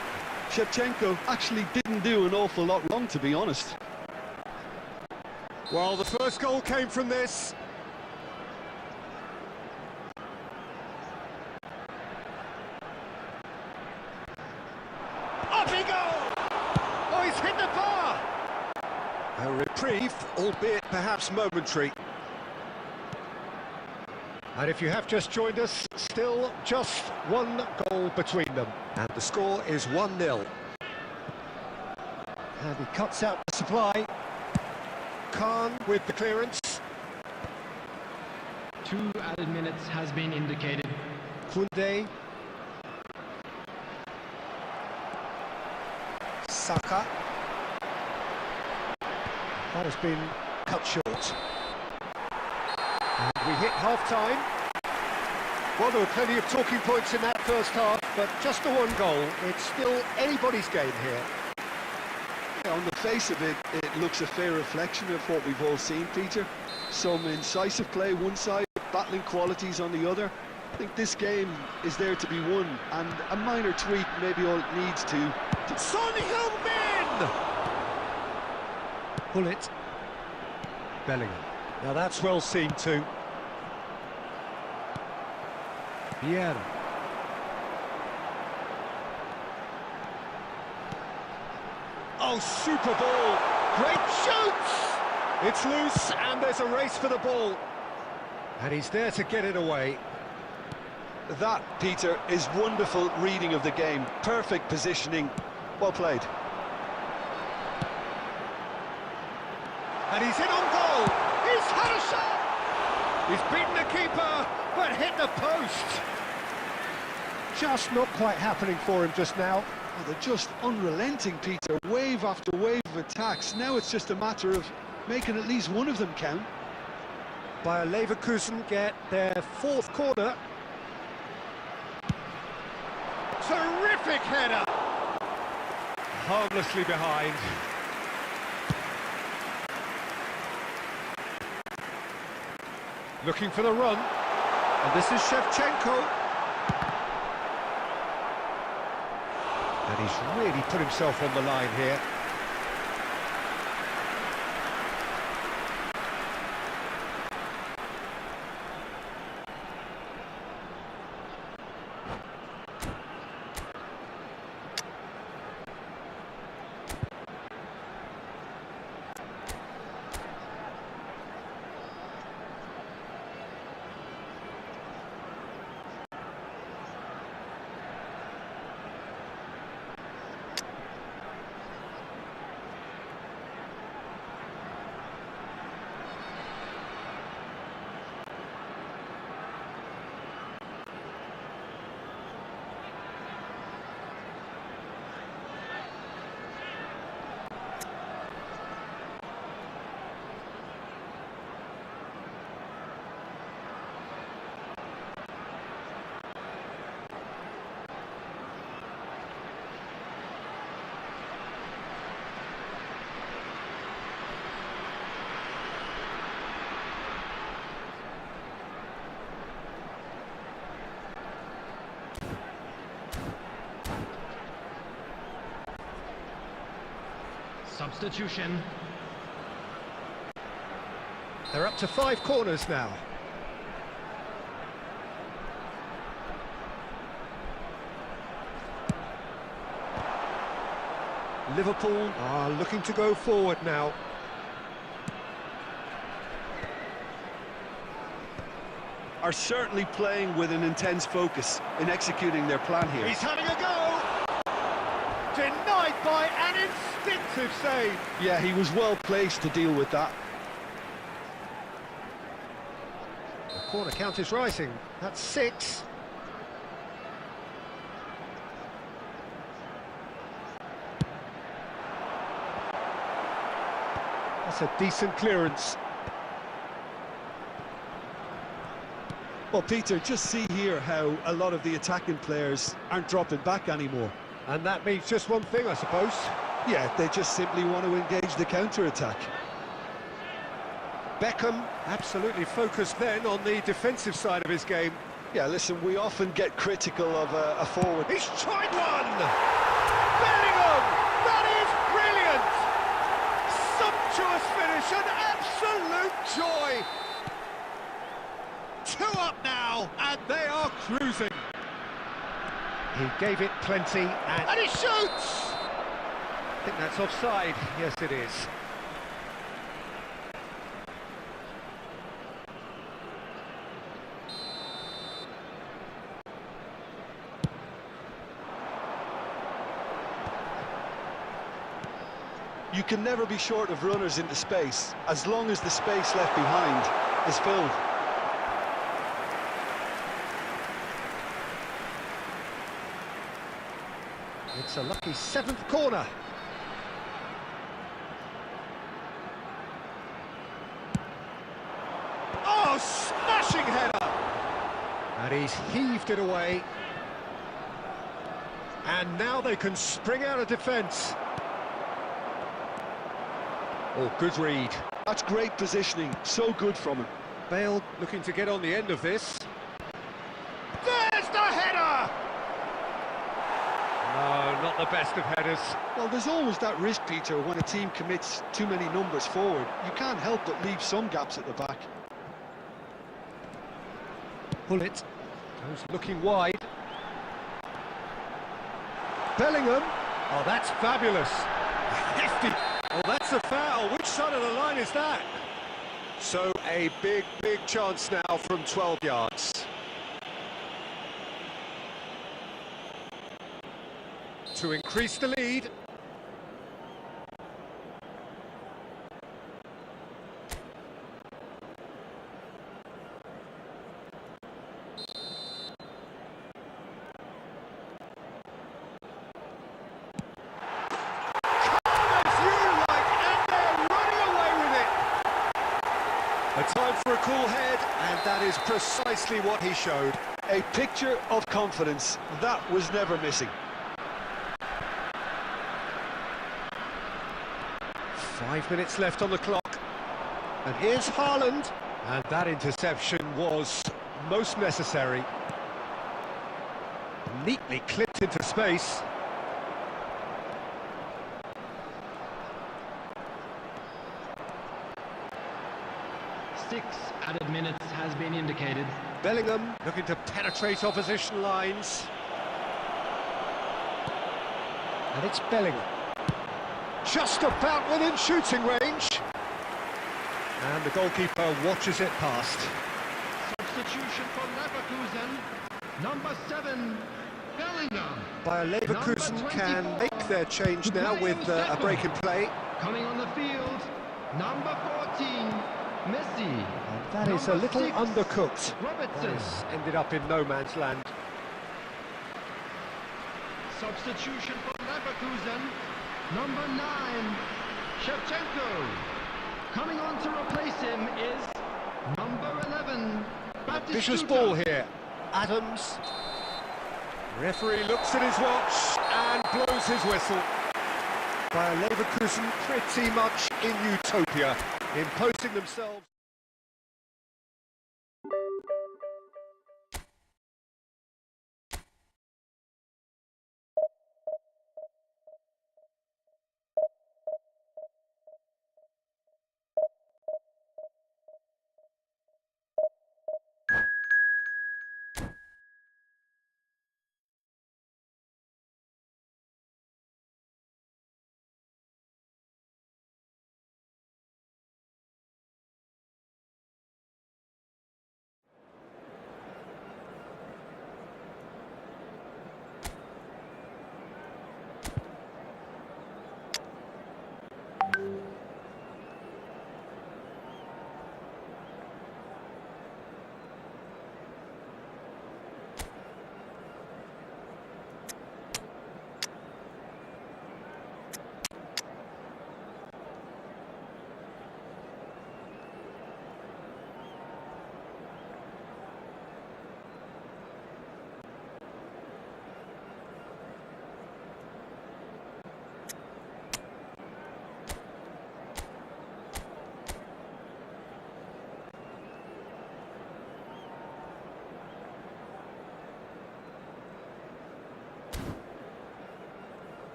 Shevchenko actually didn't do an awful lot wrong, to be honest. Well, the first goal came from this. Up he goes! Oh, he's hit the bar! A reprieve, albeit perhaps momentary. And if you have just joined us, still just one goal between them. And the score is 1-0. And he cuts out the supply. Khan with the clearance. 2 added minutes has been indicated. Koundé. Saka. That has been cut short. And we hit half-time. Well, there were plenty of talking points in that first half, but just the one goal. It's still anybody's game here. On the face of it, it looks a fair reflection of what we've all seen, Peter. Some incisive play one side, battling qualities on the other. I think this game is there to be won, and a minor tweak maybe all it needs to... Son Heung-min! Pull it. Bellingham. Now that's well seen too. Vieira. Oh, super ball! Great shoots! It's loose, and there's a race for the ball. And he's there to get it away. That, Peter, is wonderful reading of the game. Perfect positioning. Well played. And he's in on goal! He's had a shot! He's beaten the keeper, but hit the post. Just not quite happening for him just now. Oh, they're just unrelenting, Peter. Wave after wave of attacks. Now it's just a matter of making at least one of them count. Bayer Leverkusen get their fourth corner. Terrific header! Harmlessly behind. Looking for the run. And this is Shevchenko. And he's really put himself on the line here. Substitution. They're up to 5 corners now. Liverpool are looking to go forward now. Are certainly playing with an intense focus in executing their plan here. He's having a go! Denied by an instinctive save. Yeah, he was well placed to deal with that. The corner count is rising. That's 6. That's a decent clearance. Well, Peter, just see here how a lot of the attacking players aren't dropping back anymore. And that means just one thing, I suppose. Yeah, they just simply want to engage the counter-attack. Beckham absolutely focused then on the defensive side of his game. Yeah, listen, we often get critical of a forward. He's tried one! Bellingham! That is brilliant! Sumptuous finish, an absolute joy! 2 up now, and they are cruising. He gave it plenty, and he shoots! I think that's offside. Yes, it is. You can never be short of runners into space, as long as the space left behind is filled. It's a lucky 7th corner. Oh, smashing header! And he's heaved it away. And now they can spring out of defence. Oh, good read. That's great positioning, so good from him. Bale looking to get on the end of this. not the best of headers. Well, there's always that risk, Peter, when a team commits too many numbers forward. You can't help but leave some gaps at the back. Pullet goes looking wide. Bellingham. Oh, that's fabulous. Hefty. Oh, that's a foul. Which side of the line is that? So a big chance now from 12 yards. To increase the lead. A time for a cool head, and that is precisely what he showed. A picture of confidence. That was never missing. 5 minutes left on the clock. And here's Haaland. And that interception was most necessary. Neatly clipped into space. Six added minutes has been indicated. Bellingham looking to penetrate opposition lines. And it's Bellingham. Just about within shooting range. And the goalkeeper watches it past. Substitution for Leverkusen. Number 7, Bellingham. Bayer Leverkusen can make their change now with a break in play. Coming on the field, number 14, Messi. And that is a little 6, undercooked. Robertson. This ended up in no man's land. Substitution for Leverkusen. Number 9, Shevchenko. Coming on to replace him is number 11, Batistuta. Vicious ball here. Adams. Referee looks at his watch and blows his whistle. Bayer Leverkusen pretty much in utopia, imposing themselves.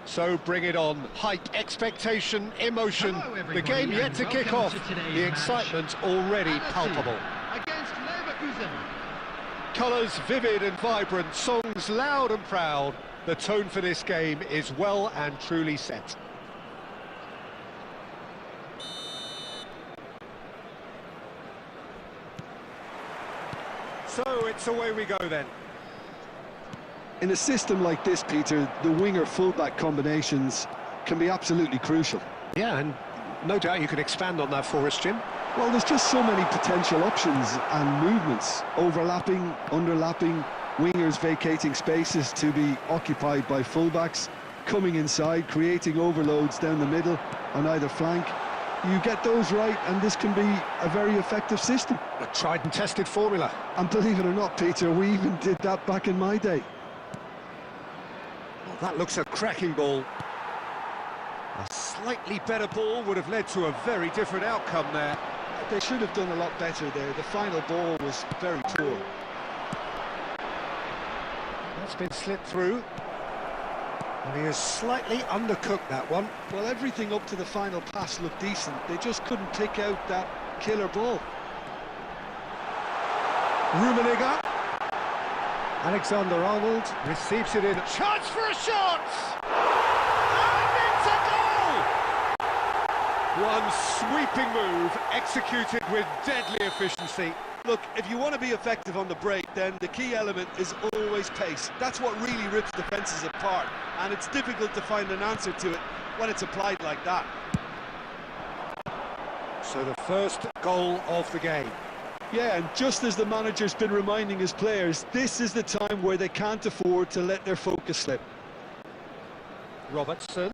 So bring it on. Hype, expectation, emotion. Hello, the game yet to kick off. The excitement already palpable. Against Leverkusen. Colours vivid and vibrant, songs loud and proud. The tone for this game is well and truly set. So it's away we go then. In a system like this, Peter, the winger-fullback combinations can be absolutely crucial. Yeah, and no doubt you can expand on that for us, Jim. Well, there's just so many potential options and movements, overlapping, underlapping, wingers vacating spaces to be occupied by fullbacks, coming inside, creating overloads down the middle on either flank. You get those right and this can be a very effective system. A tried and tested formula. And believe it or not, Peter, we even did that back in my day. Well, that looks a cracking ball. A slightly better ball would have led to a very different outcome there. They should have done a lot better there. The final ball was very poor. That's been slipped through. And he has slightly undercooked that one. Well, everything up to the final pass looked decent. They just couldn't pick out that killer ball. Rummenigge. Alexander-Arnold receives it in. Chance for a shot! And it's a goal! One sweeping move, executed with deadly efficiency. Look, if you want to be effective on the break, then the key element is always pace. That's what really rips defences apart, and it's difficult to find an answer to it when it's applied like that. So the first goal of the game. Yeah, and just as the manager's been reminding his players, this is the time where they can't afford to let their focus slip. Robertson.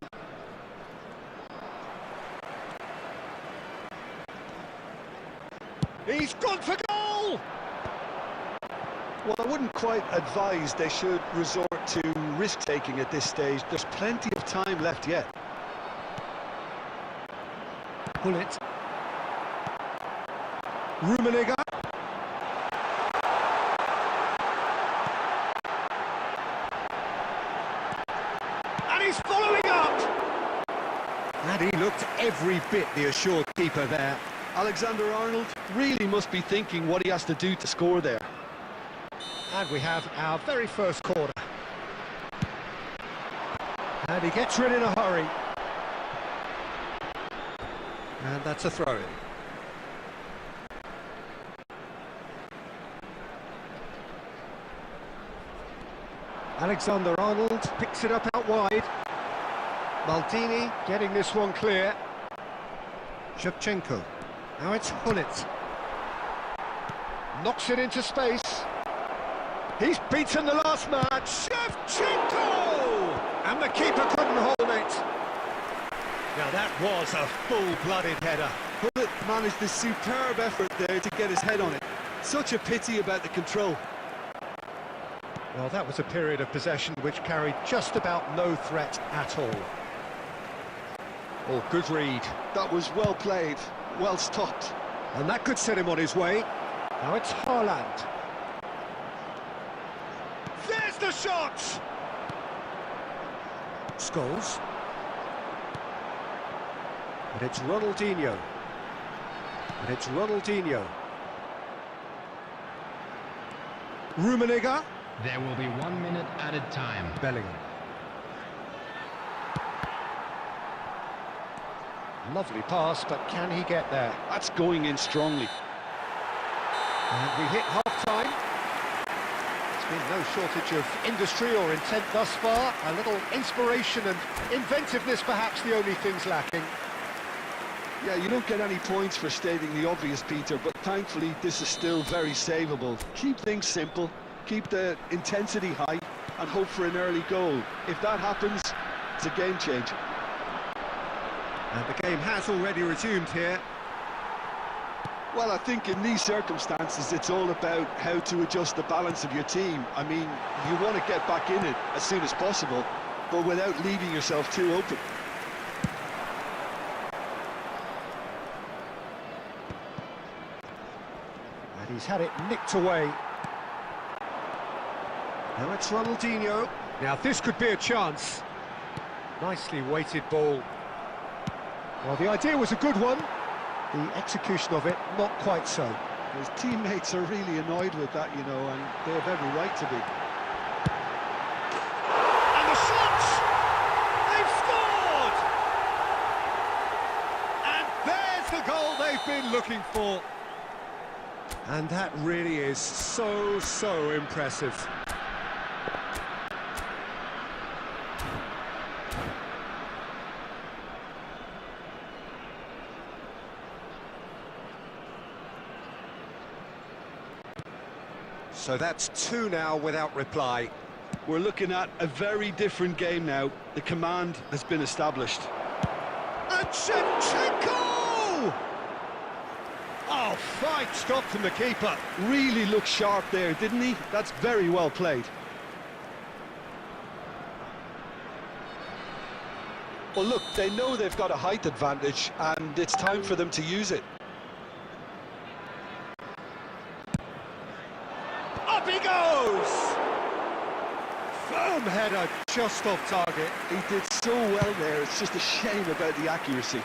He's gone for goal! Well, I wouldn't quite advise they should resort to risk-taking at this stage. There's plenty of time left yet. Bullet. Rummenigge. And he's following up! And he looked every bit the assured keeper there. Alexander-Arnold really must be thinking what he has to do to score there. And we have our very first corner. And he gets rid in a hurry. And that's a throw-in. Alexander-Arnold picks it up out wide. Maldini getting this one clear. Shevchenko. Now it's Hullet. Knocks it into space. He's beaten the last man. Shevchenko! And the keeper couldn't hold it. Now that was a full-blooded header. Hullet managed a superb effort there to get his head on it. Such a pity about the control. Well, that was a period of possession which carried just about no threat at all. Oh, good read. That was well played, well stopped. And that could set him on his way. Now it's Haaland. There's the shot! Scholes. And it's Ronaldinho. And it's Ronaldinho. Rummenigge. There will be 1 minute added time. Bellingham. Lovely pass, but can he get there? That's going in strongly. And we hit half-time. There's been no shortage of industry or intent thus far. A little inspiration and inventiveness, perhaps the only things lacking. Yeah, you don't get any points for stating the obvious, Peter, but thankfully this is still very savable. Keep things simple, keep the intensity high, and hope for an early goal. If that happens, it's a game changer. And the game has already resumed here. Well, I think in these circumstances, it's all about how to adjust the balance of your team. I mean, you want to get back in it as soon as possible, but without leaving yourself too open. And he's had it nicked away. Now it's Ronaldinho. Now this could be a chance. Nicely weighted ball. Well, the idea was a good one. The execution of it, not quite so. His teammates are really annoyed with that, you know, and they have every right to be. And the shot! They've scored! And there's the goal they've been looking for. And that really is so impressive. So that's two now without reply. We're looking at a very different game now. The command has been established. And Shevchenko! Oh, fine stop from the keeper. Really looked sharp there, didn't he? That's very well played. Well, look, they know they've got a height advantage, and it's time for them to use it. Up he goes! Firm header, just off target. He did so well there, it's just a shame about the accuracy.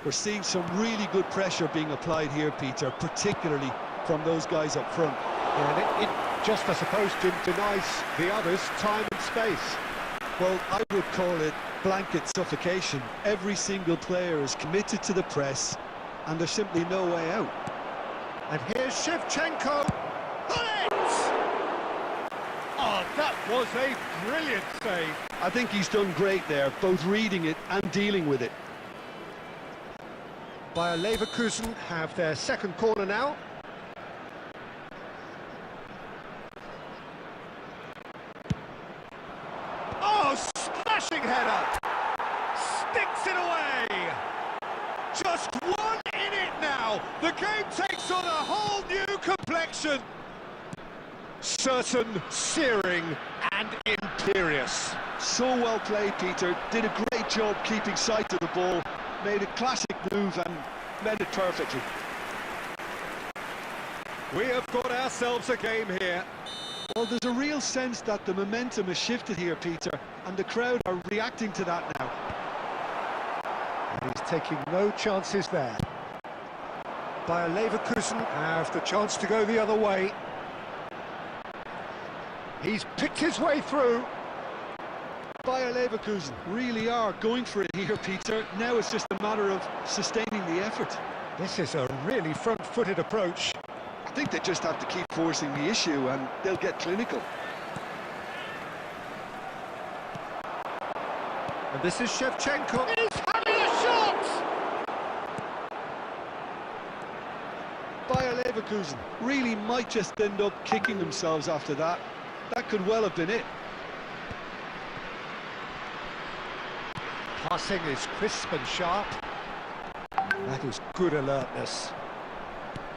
We're seeing some really good pressure being applied here, Peter, particularly from those guys up front. Yeah, and it just, I suppose, denies the others time and space. Well, I would call it blanket suffocation. Every single player is committed to the press, and there's simply no way out. And here's Shevchenko. Oh, that was a brilliant save. I think he's done great there, both reading it and dealing with it. Bayer Leverkusen have their second corner now. Oh, smashing header! Sticks it away! Just one in it now! The game takes on a whole new complexion! Certain, searing and imperious. So well played, Peter. Did a great job keeping sight of the ball. Made a classic move and met it perfectly. We have got ourselves a game here. Well, there's a real sense that the momentum has shifted here, Peter, and the crowd are reacting to that now. And he's taking no chances there. Bayer Leverkusen have the chance to go the other way. He's picked his way through. Bayer Leverkusen really are going for it here, Peter. Now it's just a matter of sustaining the effort. This is a really front-footed approach. I think they just have to keep forcing the issue and they'll get clinical. And this is Shevchenko. He's having a shot! Bayer Leverkusen really might just end up kicking themselves after that. That could well have been it. Passing is crisp and sharp. That is good alertness.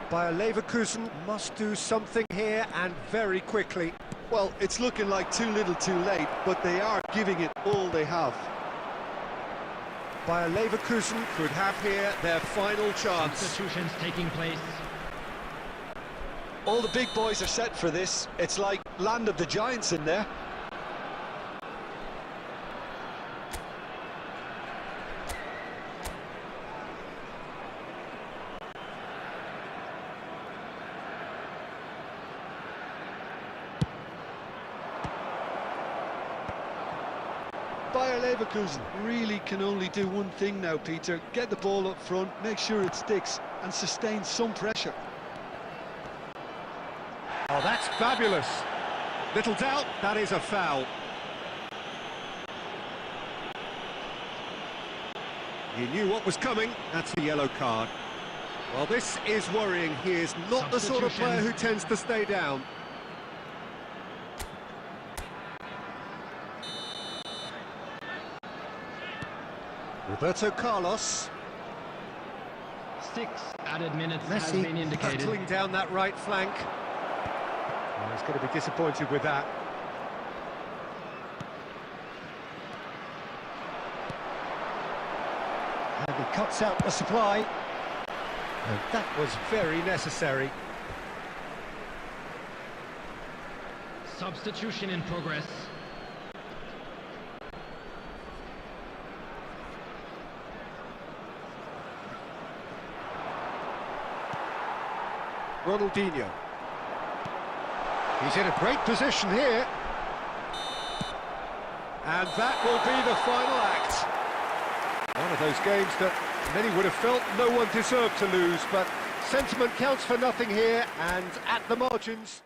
Bayer Leverkusen must do something here and very quickly. Well, it's looking like too little too late, but they are giving it all they have. Bayer Leverkusen could have here their final chance. Substitutions taking place. All the big boys are set for this. It's like land of the giants in there. Bayer Leverkusen really can only do one thing now, Peter. Get the ball up front, make sure it sticks, and sustain some pressure. Oh, that's fabulous. Little doubt, that is a foul. He knew what was coming, that's a yellow card. Well, this is worrying. He is not the sort of player who tends to stay down. Roberto Carlos. 6 added minutes has Messi been indicated. hurtling down that right flank. Well, he's going to be disappointed with that. And he cuts out the supply. And that was very necessary. Substitution in progress. Ronaldinho. He's in a great position here. And that will be the final act. One of those games that many would have felt no one deserved to lose, but sentiment counts for nothing here, and at the margins...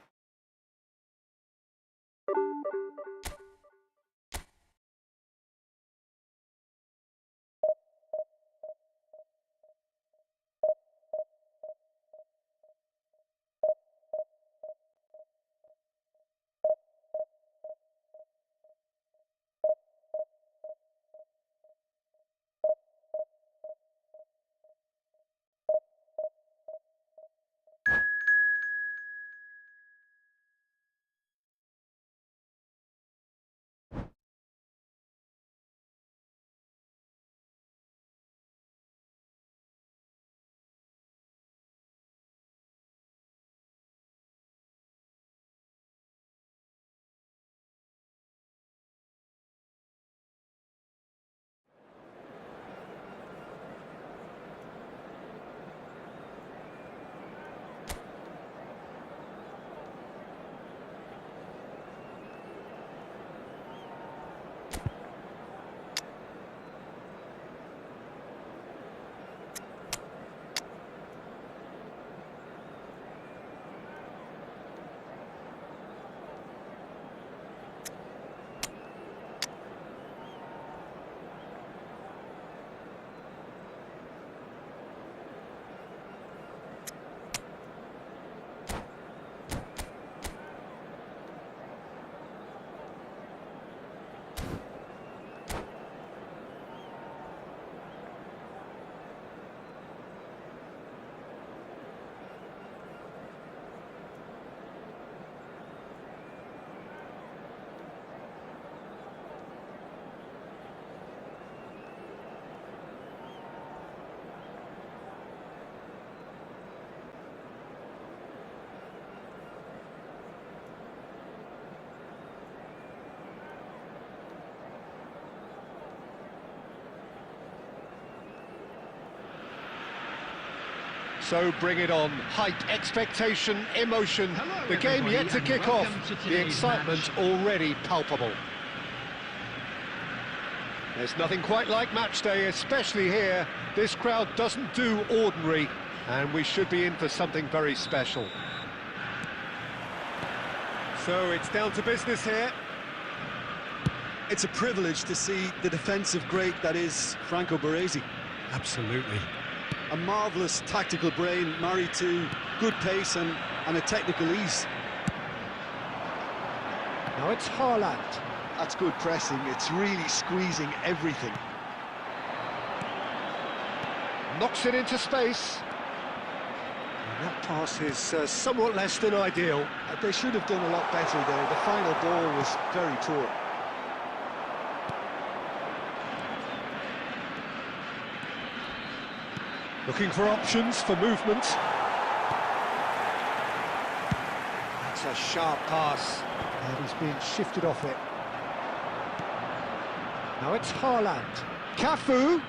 So bring it on. Hype, expectation, emotion. Hello, The game yet to everybody, kick and off. welcome to The today's excitement match. already palpable. There's nothing quite like match day, especially here. This crowd doesn't do ordinary, and we should be in for something very special. So it's down to business here. It's a privilege to see the defensive great that is Franco Baresi. Absolutely. A marvellous tactical brain married to good pace and a technical ease. Now it's Haaland. That's good pressing, it's really squeezing everything. Knocks it into space. And that pass is somewhat less than ideal. They should have done a lot better there. The final ball was very poor. Looking for options for movement. That's a sharp pass. And he's being shifted off it. Now it's Haaland. Cafu.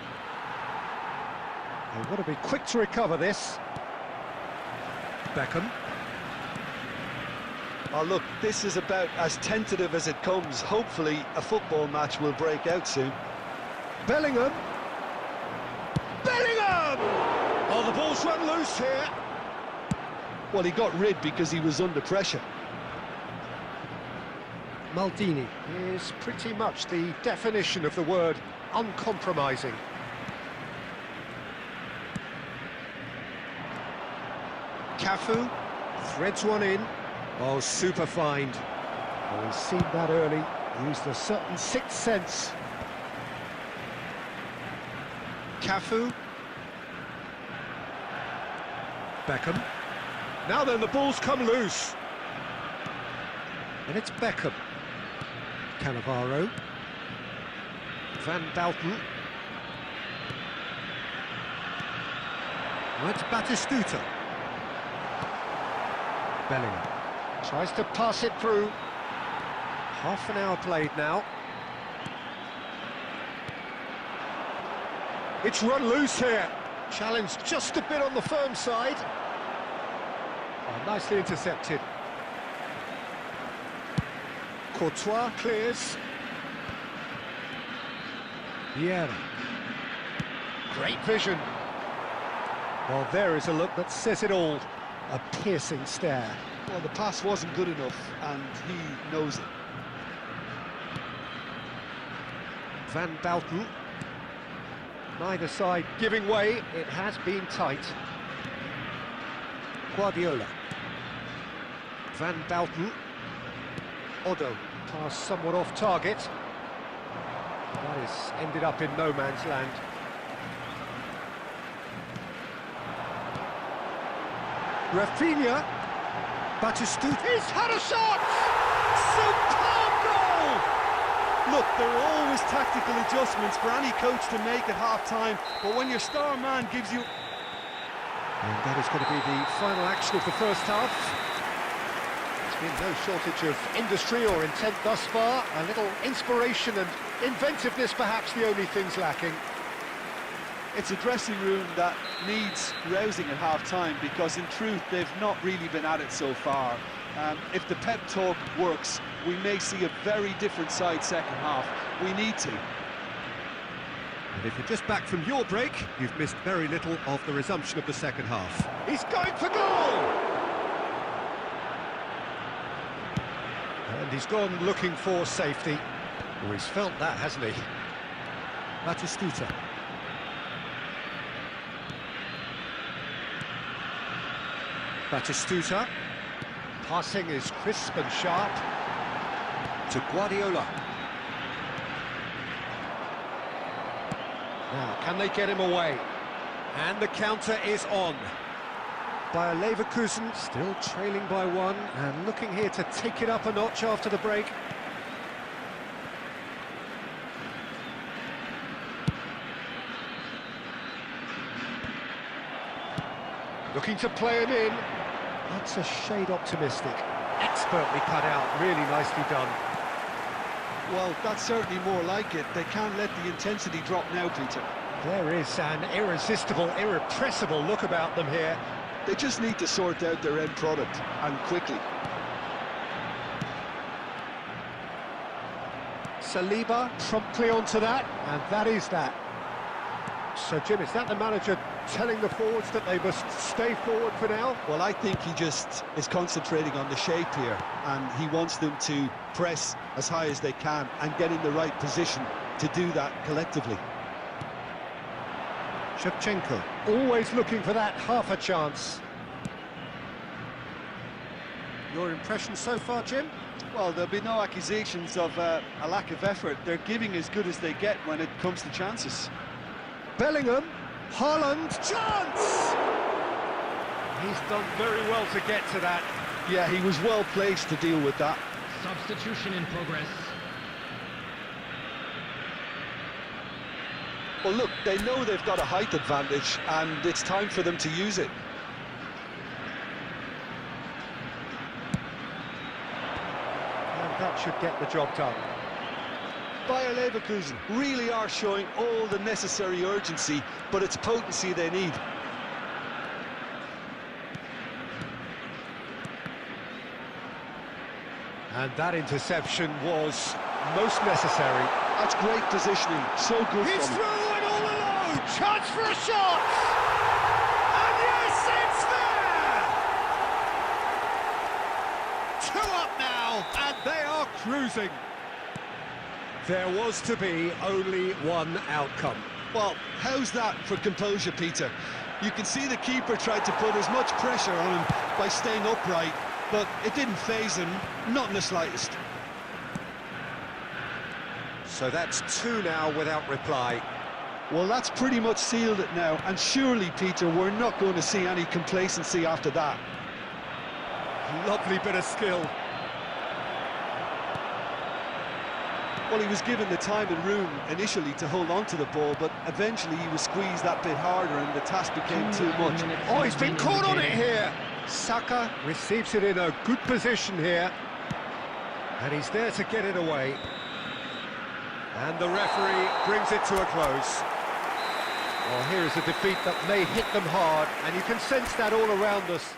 They've got to be quick to recover this. Beckham. Oh look, this is about as tentative as it comes. Hopefully a football match will break out soon. Bellingham. Bellingham! Oh, the ball's run loose here. Well, he got rid because he was under pressure. Maldini is pretty much the definition of the word uncompromising. Cafu threads one in. Oh, super find. Oh, he's seen that early. Used a certain sixth sense. Cafu. Beckham. Now then, the ball's come loose. And it's Beckham. Cannavaro. Van Dalton. Now it's Batistuta. Bellingham. Tries to pass it through. Half an hour played now. It's run loose here. Challenge just a bit on the firm side. Oh, nicely intercepted. Courtois clears. Vieira. Great vision. Well, there is a look that says it all. A piercing stare. Well, the pass wasn't good enough, and he knows it. Van Dalton. Neither side giving way. It has been tight. Guardiola. Van Dalton. Odo. Pass somewhat off target. That is ended up in no man's land. Rafinha. Batistuta. He's had a shot! Superb goal! Look, there are always tactical adjustments for any coach to make at half-time, but when your star man gives you... And that is going to be the final action of the first half. There's been no shortage of industry or intent thus far. A little inspiration and inventiveness, perhaps the only things lacking. It's a dressing room that needs rousing at half-time because, in truth, they've not really been at it so far. If the pep talk works, we may see a very different side second half. We need to. And if you're just back from your break, you've missed very little of the resumption of the second half. He's going for goal! And he's gone looking for safety. Oh, he's felt that, hasn't he? Batistuta. Batistuta. Passing is crisp and sharp. To Guardiola. Now, can they get him away? And the counter is on. Bayer Leverkusen still trailing by one and looking here to take it up a notch after the break. Looking to play him in. That's a shade optimistic. Expertly cut out, really nicely done. Well, that's certainly more like it. They can't let the intensity drop now, Peter. There is an irresistible, irrepressible look about them here. They just need to sort out their end product, and quickly. Saliba promptly onto that, and that is that. So, Jim, is that the manager telling the forwards that they must stay forward for now? Well, I think he just is concentrating on the shape here, and he wants them to press as high as they can and get in the right position to do that collectively. Shevchenko, always looking for that half a chance. Your impression so far, Jim? Well, there'll be no accusations of a lack of effort. They're giving as good as they get when it comes to chances. Bellingham, Haaland, chance! He's done very well to get to that. Yeah, he was well placed to deal with that. Substitution in progress. Well, look, they know they've got a height advantage, and it's time for them to use it. And that should get the job done. Bayer Leverkusen really are showing all the necessary urgency, but it's potency they need. And that interception was most necessary. That's great positioning, so good He's from him. through and all alone! Chance for a shot! And yes, it's there! 2 up now, and they are cruising. There was to be only one outcome. Well, how's that for composure, Peter? You can see the keeper tried to put as much pressure on him by staying upright, but it didn't faze him, not in the slightest. So that's 2 now without reply. Well, that's pretty much sealed it now, and surely, Peter, we're not going to see any complacency after that. Lovely bit of skill. Well, he was given the time and room initially to hold on to the ball, but eventually he was squeezed that bit harder and the task became too much. Oh, he's been caught on it here. Saka receives it in a good position here. And he's there to get it away. And the referee brings it to a close. Well, here is a defeat that may hit them hard, and you can sense that all around us.